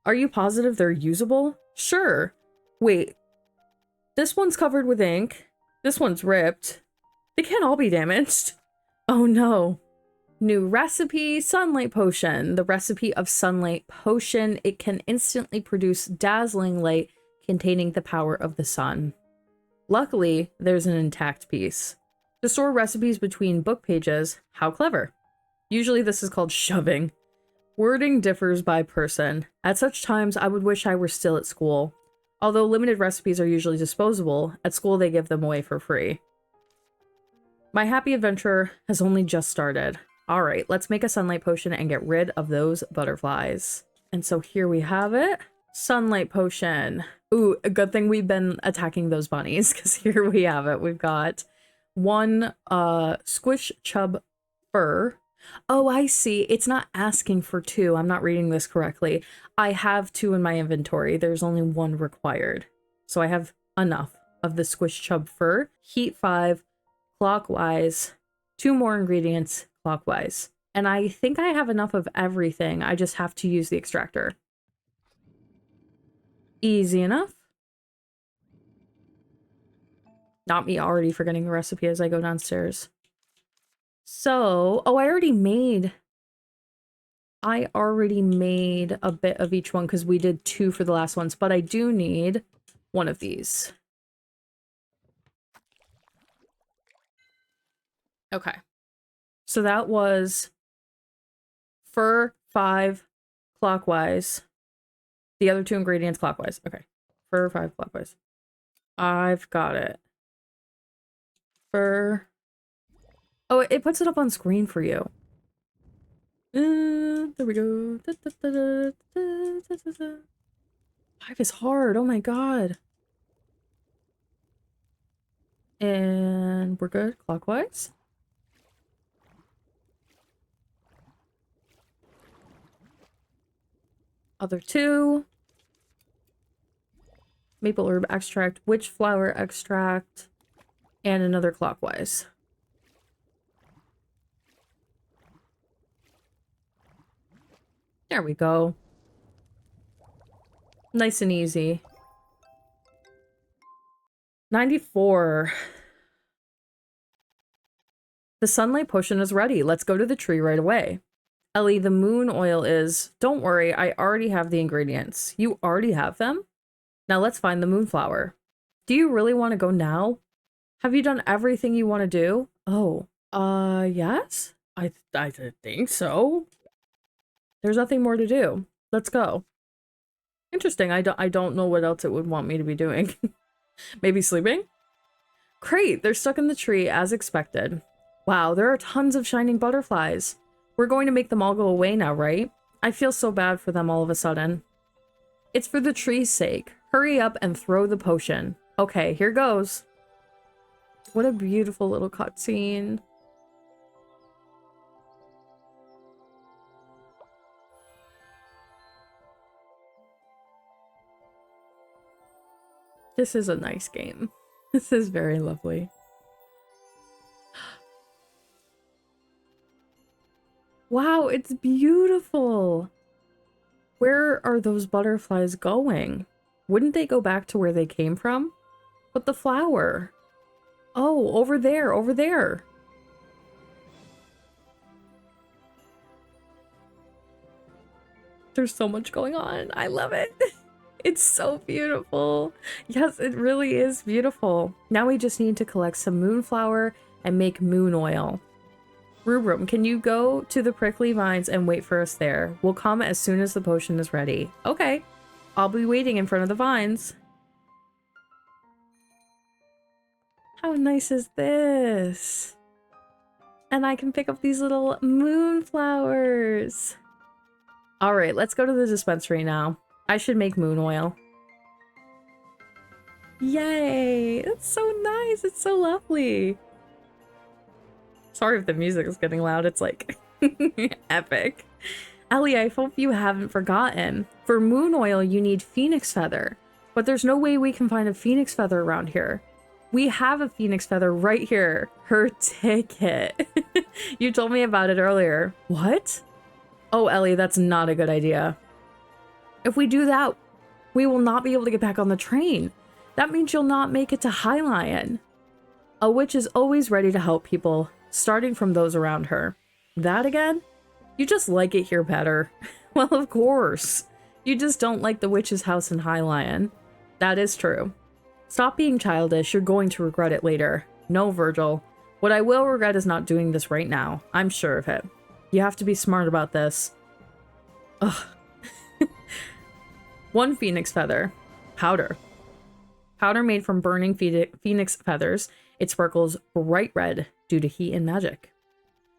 Are you positive they're usable? Sure. Wait. This one's covered with ink. This one's ripped. They can't all be damaged. Oh no. New recipe, sunlight potion. The recipe of sunlight potion. It can instantly produce dazzling light containing the power of the sun. Luckily, there's an intact piece. To store recipes between book pages, how clever. Usually this is called shoving. Wording differs by person. At such times, I would wish I were still at school. Although limited recipes are usually disposable, at school they give them away for free. My happy adventure has only just started. Alright, let's make a sunlight potion and get rid of those butterflies. And so here we have it. Sunlight potion. Ooh, a good thing we've been attacking those bunnies, because here we have it. We've got one squish chub fur. Oh, I see. It's not asking for 2. I'm not reading this correctly. I have 2 in my inventory. There's only 1 required. So I have enough of the squish chub fur. Heat 5, clockwise. 2 more ingredients, clockwise. And I think I have enough of everything. I just have to use the extractor. Easy enough. Not me already forgetting the recipe as I go downstairs. So, oh, I already made a bit of each one because we did 2 for the last ones, but I do need one of these. Okay. So that was fur 5 clockwise. The other 2 ingredients clockwise. Okay. Fur 5 clockwise. I've got it. Fur. Oh, it puts it up on screen for you. There we go. 5 is hard. Oh my god. And we're good. Clockwise. Other 2. Maple herb extract, witch flower extract, and another clockwise. There we go. Nice and easy. 94. The sunlight potion is ready. Let's go to the tree right away. Ellie, the moon oil is... Don't worry, I already have the ingredients. You already have them? Now let's find the moonflower. Do you really want to go now? Have you done everything you want to do? Oh, yes? I think so. There's nothing more to do. Let's go. Interesting. I don't know what else it would want me to be doing. Maybe sleeping? Great, they're stuck in the tree as expected. Wow, there are tons of shining butterflies. We're going to make them all go away now, right? I feel so bad for them all of a sudden. It's for the tree's sake. Hurry up and throw the potion. Okay, here goes. What a beautiful little cutscene. This is a nice game. This is very lovely. Wow, it's beautiful. Where are those butterflies going? Wouldn't they go back to where they came from? But the flower. Oh, over there, over there. There's so much going on. I love it. It's so beautiful. Yes, it really is beautiful. Now we just need to collect some moonflower and make moon oil. Brew, can you go to the prickly vines and wait for us there? We'll come as soon as the potion is ready. Okay, I'll be waiting in front of the vines. How nice is this? And I can pick up these little moonflowers. All right, let's go to the dispensary now. I should make moon oil. Yay! It's so nice. It's so lovely. Sorry if the music is getting loud. It's like epic. Ellie, I hope you haven't forgotten. For moon oil, you need phoenix feather. But there's no way we can find a phoenix feather around here. We have a phoenix feather right here. Her ticket. You told me about it earlier. What? Oh, Ellie, that's not a good idea. If we do that, we will not be able to get back on the train. That means you'll not make it to High Lion. A witch is always ready to help people, starting from those around her. That again? You just like it here better. Well, of course. You just don't like the witch's house in High Lion. That is true. Stop being childish, you're going to regret it later. No, Virgil. What I will regret is not doing this right now. I'm sure of it. You have to be smart about this. Ugh. 1 phoenix feather. Powder. Powder made from burning phoenix feathers. It sparkles bright red due to heat and magic.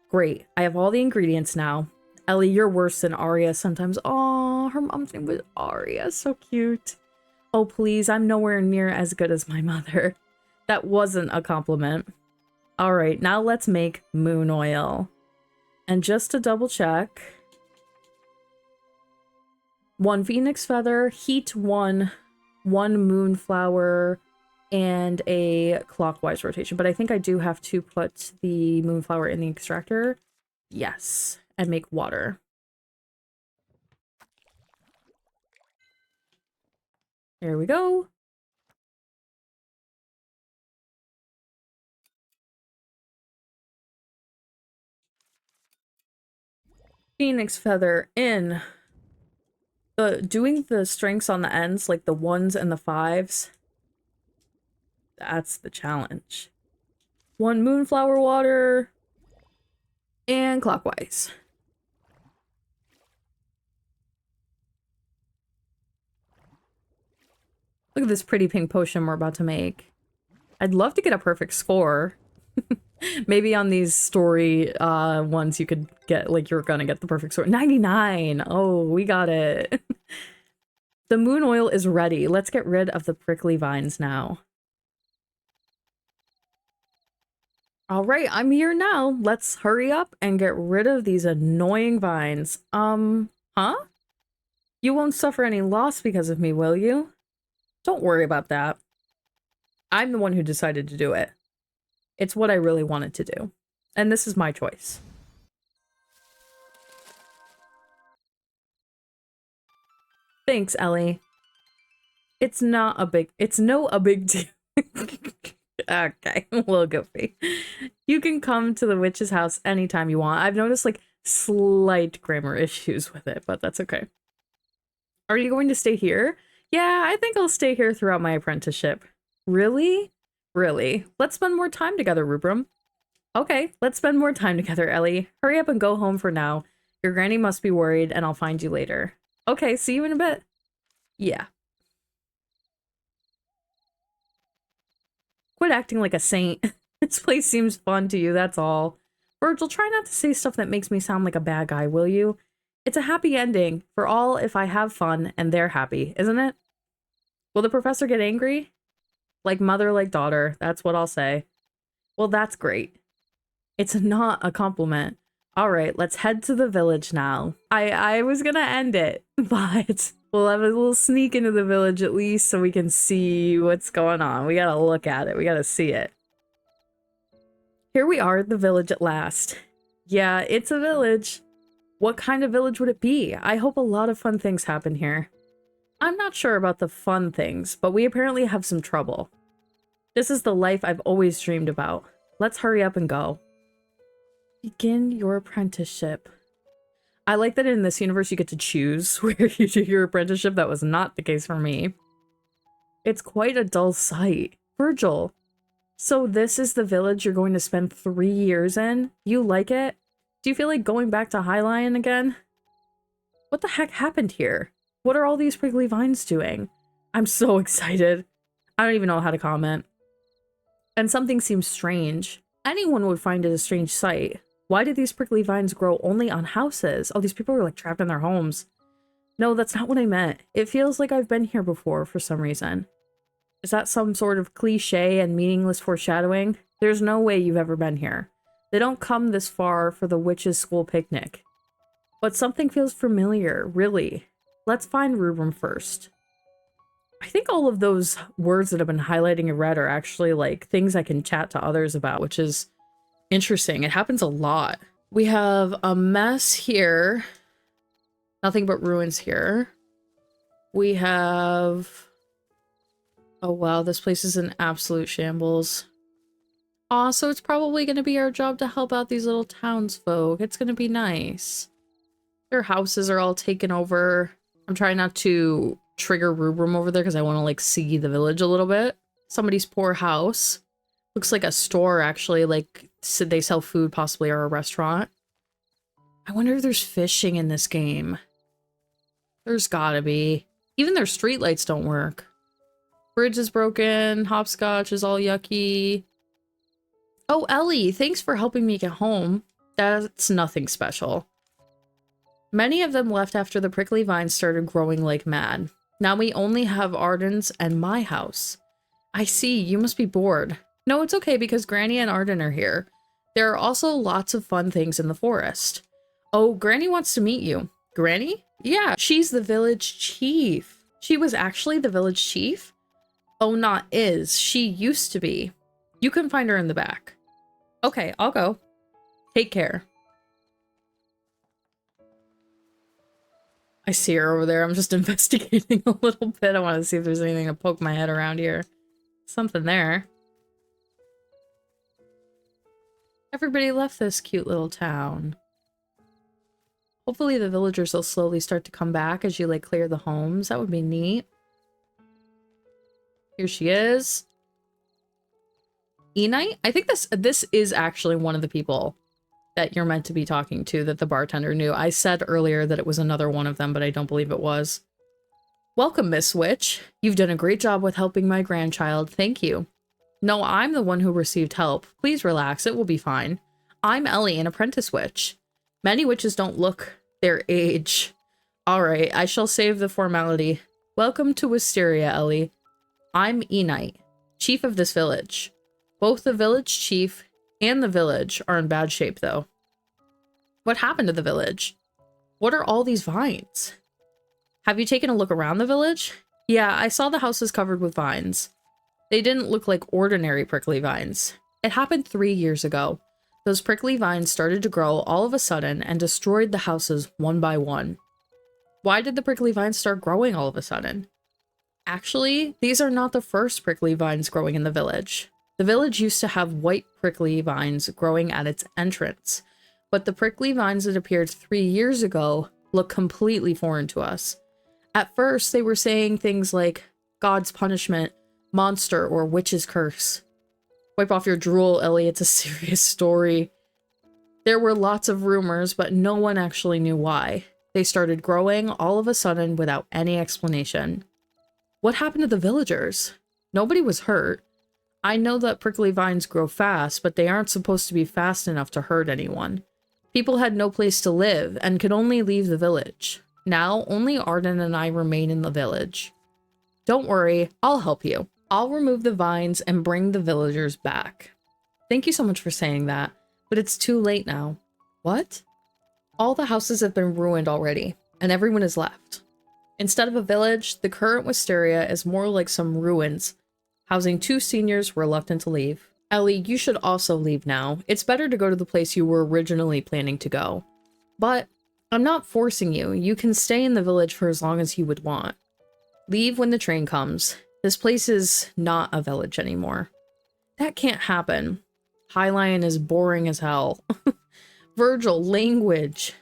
Great. I have all the ingredients now. Ellie, you're worse than Arya sometimes. Aw, her mom's name was Arya. So cute. Oh, please, I'm nowhere near as good as my mother. That wasn't a compliment. All right, now let's make moon oil. And just to double check, 1 phoenix feather, heat 1, 1 moonflower, and a clockwise rotation. But I think I do have to put the moonflower in the extractor. Yes, and make water. There we go. Phoenix feather in. Doing the strengths on the ends, like the 1s and the 5s, that's the challenge. 1 moonflower water and clockwise. Look at this pretty pink potion we're about to make. I'd love to get a perfect score. Maybe on these story ones you could get, like, you're gonna get the perfect score. 99! Oh, we got it. The moon oil is ready. Let's get rid of the prickly vines now. Alright, I'm here now. Let's hurry up and get rid of these annoying vines. Huh? You won't suffer any loss because of me, will you? Don't worry about that. I'm the one who decided to do it. It's what I really wanted to do. And this is my choice. Thanks, Ellie. It's no a big deal. Okay, a little goofy. You can come to the witch's house anytime you want. I've noticed, like, slight grammar issues with it, but that's okay. Are you going to stay here? Yeah, I think I'll stay here throughout my apprenticeship. Really? Really? Let's spend more time together, Rubrum. Okay, let's spend more time together, Ellie. Hurry up and go home for now. Your granny must be worried, and I'll find you later. Okay, see you in a bit. Yeah. Quit acting like a saint. This place seems fun to you, that's all. Virgil, try not to say stuff that makes me sound like a bad guy, will you? It's a happy ending for all if I have fun and they're happy, isn't it? Will the professor get angry? Like mother, like daughter, that's what I'll say. Well, that's great. It's not a compliment. All right, let's head to the village now. I was gonna end it, but we'll have a little sneak into the village at least so we can see what's going on. We gotta look at it. We gotta see it. Here we are at the village at last. Yeah, it's a village. What kind of village would it be? I hope a lot of fun things happen here. I'm not sure about the fun things, but we apparently have some trouble. This is the life I've always dreamed about. Let's hurry up and go. Begin your apprenticeship. I like that in this universe you get to choose where you do your apprenticeship. That was not the case for me. It's quite a dull sight. Virgil, so this is the village you're going to spend 3 years in? You like it? Do you feel like going back to High Lion again? What the heck happened here? What are all these prickly vines doing? I'm so excited. I don't even know how to comment. And something seems strange. Anyone would find it a strange sight. Why did these prickly vines grow only on houses? Oh, these people are like trapped in their homes. No, that's not what I meant. It feels like I've been here before for some reason. Is that some sort of cliche and meaningless foreshadowing? There's no way you've ever been here. They don't come this far for the witches' school picnic. But something feels familiar, really. Let's find Rubrum first. I think all of those words that have been highlighting in red are actually like things I can chat to others about, which is interesting. It happens a lot. We have a mess here. Nothing but ruins here. We have... Oh wow, this place is in absolute shambles. Aw, so it's probably going to be our job to help out these little townsfolk. It's going to be nice. Their houses are all taken over. I'm trying not to trigger Rubrum over there because I want to like see the village a little bit. Somebody's poor house. Looks like a store actually, like they sell food possibly, or a restaurant. I wonder if there's fishing in this game. There's gotta be. Even their streetlights don't work. Bridge is broken. Hopscotch is all yucky. Oh, Ellie, thanks for helping me get home. That's nothing special. Many of them left after the prickly vines started growing like mad. Now we only have Arden's and my house. I see, you must be bored. No, it's okay because Granny and Arden are here. There are also lots of fun things in the forest. Oh, Granny wants to meet you. Granny? Yeah, she's the village chief. She was actually the village chief? Oh, not is. She used to be. You can find her in the back. Okay, I'll go. Take care. I see her over there. I'm just investigating a little bit. I want to see if there's anything to poke my head around here. Something there. Everybody left this cute little town. Hopefully the villagers will slowly start to come back as you like clear the homes. That would be neat. Here she is. E-Night? I think this is actually one of the people that you're meant to be talking to that the bartender knew. I said earlier that it was another one of them, but I don't believe it was. Welcome, Miss Witch. You've done a great job with helping my grandchild. Thank you. No, I'm the one who received help. Please relax. It will be fine. I'm Ellie, an apprentice witch. Many witches don't look their age. All right, I shall save the formality. Welcome to Wisteria, Ellie. I'm E-Night, chief of this village. Both the village chief and the village are in bad shape, though. What happened to the village? What are all these vines? Have you taken a look around the village? Yeah, I saw the houses covered with vines. They didn't look like ordinary prickly vines. It happened 3 years ago. Those prickly vines started to grow all of a sudden and destroyed the houses one by one. Why did the prickly vines start growing all of a sudden? Actually, these are not the first prickly vines growing in the village. The village used to have white prickly vines growing at its entrance, but the prickly vines that appeared 3 years ago look completely foreign to us. At first, they were saying things like God's punishment, monster, or witch's curse. Wipe off your drool, Ellie, it's a serious story. There were lots of rumors, but no one actually knew why. They started growing all of a sudden without any explanation. What happened to the villagers? Nobody was hurt. I know that prickly vines grow fast, but they aren't supposed to be fast enough to hurt anyone. People had no place to live and could only leave the village. Now, only Arden and I remain in the village. Don't worry, I'll help you. I'll remove the vines and bring the villagers back. Thank you so much for saying that, but it's too late now. What? All the houses have been ruined already, and everyone is left. Instead of a village, the current wisteria is more like some ruins, housing 2 seniors reluctant to leave. Ellie, you should also leave now. It's better to go to the place you were originally planning to go. But I'm not forcing you. You can stay in the village for as long as you would want. Leave when the train comes. This place is not a village anymore. That can't happen. Highline is boring as hell. Virgil, language.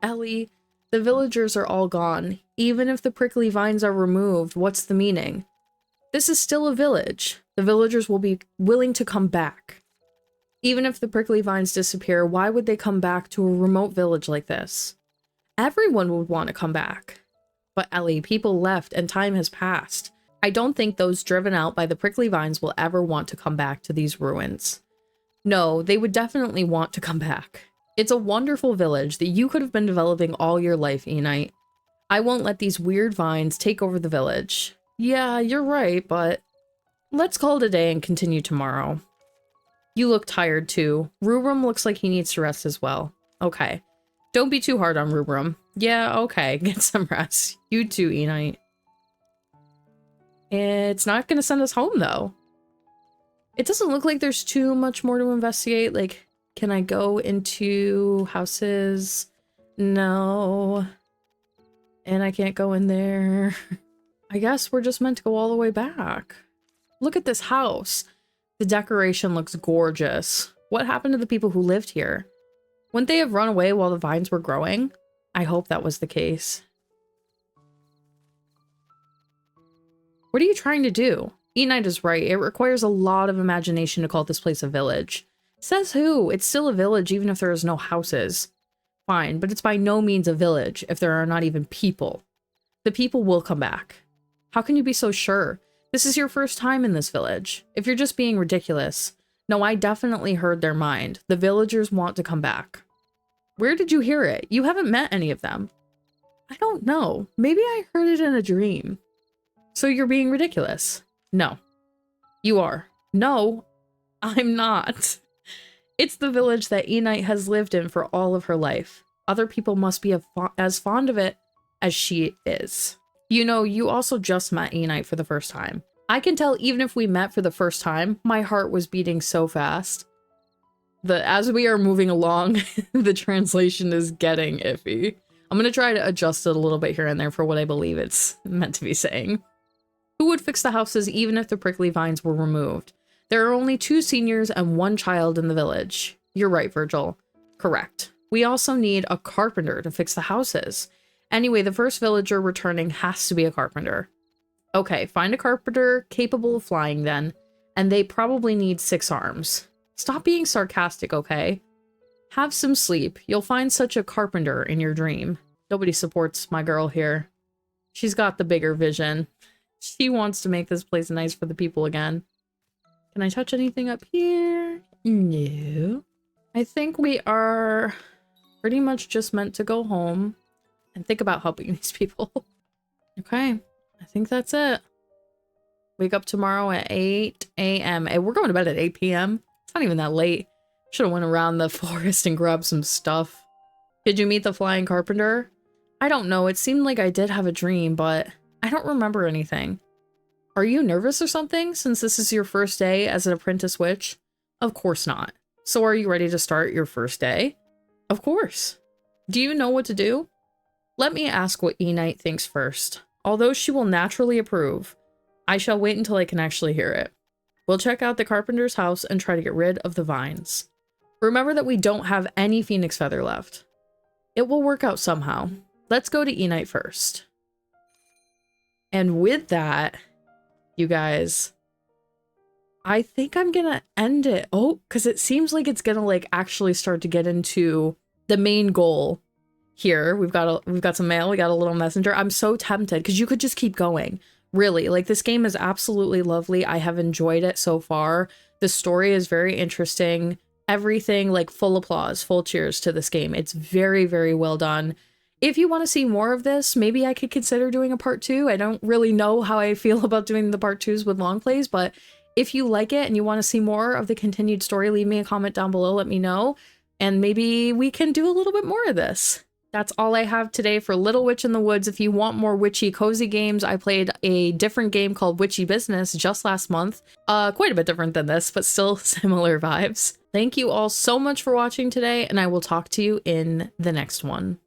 Ellie, the villagers are all gone. Even if the prickly vines are removed, what's the meaning? This is still a village. The villagers will be willing to come back. Even if the prickly vines disappear, why would they come back to a remote village like this? Everyone would want to come back. But Ellie, people left and time has passed. I don't think those driven out by the prickly vines will ever want to come back to these ruins. No, they would definitely want to come back. It's a wonderful village that you could have been developing all your life, E-Night. I won't let these weird vines take over the village. Yeah, you're right, but let's call it a day and continue tomorrow. You look tired too. Rubrum looks like he needs to rest as well. Okay. Don't be too hard on Rubrum. Yeah, okay. Get some rest. You too, E-Night. It's not going to send us home, though. It doesn't look like there's too much more to investigate. Like, can I go into houses? No. And I can't go in there. I guess we're just meant to go all the way back. Look at this house. The decoration looks gorgeous. What happened to the people who lived here? Wouldn't they have run away while the vines were growing? I hope that was the case. What are you trying to do? Enite is right. It requires a lot of imagination to call this place a village. Says who? It's still a village even if there is no houses. Fine, but it's by no means a village if there are not even people. The people will come back. How can you be so sure? This is your first time in this village. If you're just being ridiculous. No, I definitely heard their mind. The villagers want to come back. Where did you hear it? You haven't met any of them. I don't know. Maybe I heard it in a dream. So you're being ridiculous. No. You are. No, I'm not. It's the village that Enite has lived in for all of her life. Other people must be as fond of it as she is. You know, you also just met Enite for the first time. I can tell even if we met for the first time, my heart was beating so fast. As we are moving along, the translation is getting iffy. I'm going to try to adjust it a little bit here and there for what I believe it's meant to be saying. Who would fix the houses even if the prickly vines were removed? There are only 2 seniors and 1 child in the village. You're right, Virgil. Correct. We also need a carpenter to fix the houses. Anyway, the first villager returning has to be a carpenter. Okay, find a carpenter capable of flying then, and they probably need 6 arms. Stop being sarcastic, okay? Have some sleep. You'll find such a carpenter in your dream. Nobody supports my girl here. She's got the bigger vision. She wants to make this place nice for the people again. Can I touch anything up here? No. I think we are pretty much just meant to go home and think about helping these people. Okay, I think that's it. Wake up tomorrow at 8 a.m. And we're going to bed at 8 p.m. It's not even that late. Should have went around the forest and grabbed some stuff. Did you meet the flying carpenter? I don't know. It seemed like I did have a dream, but I don't remember anything. Are you nervous or something since this is your first day as an apprentice witch? Of course not. So are you ready to start your first day? Of course. Do you know what to do? Let me ask what Enite thinks first. Although she will naturally approve, I shall wait until I can actually hear it. We'll check out the carpenter's house and try to get rid of the vines. Remember that we don't have any phoenix feather left. It will work out somehow. Let's go to Enite first. And with that, you guys, I think I'm gonna end it. Oh, because it seems like it's gonna like actually start to get into the main goal here. We've got some mail. We got a little messenger. I'm so tempted because you could just keep going. Really, like this game is absolutely lovely. I have enjoyed it so far. The story is very interesting. Everything, like, full applause, full cheers to this game. It's very, very well done. If you want to see more of this, maybe I could consider doing a part 2. I don't really know how I feel about doing the part 2s with long plays, but if you like it and you want to see more of the continued story, leave me a comment down below, let me know, and maybe we can do a little bit more of this. That's all I have today for Little Witch in the Woods. If you want more witchy cozy games, I played a different game called Witchy Business just last month. Quite a bit different than this, but still similar vibes. Thank you all so much for watching today, and I will talk to you in the next one.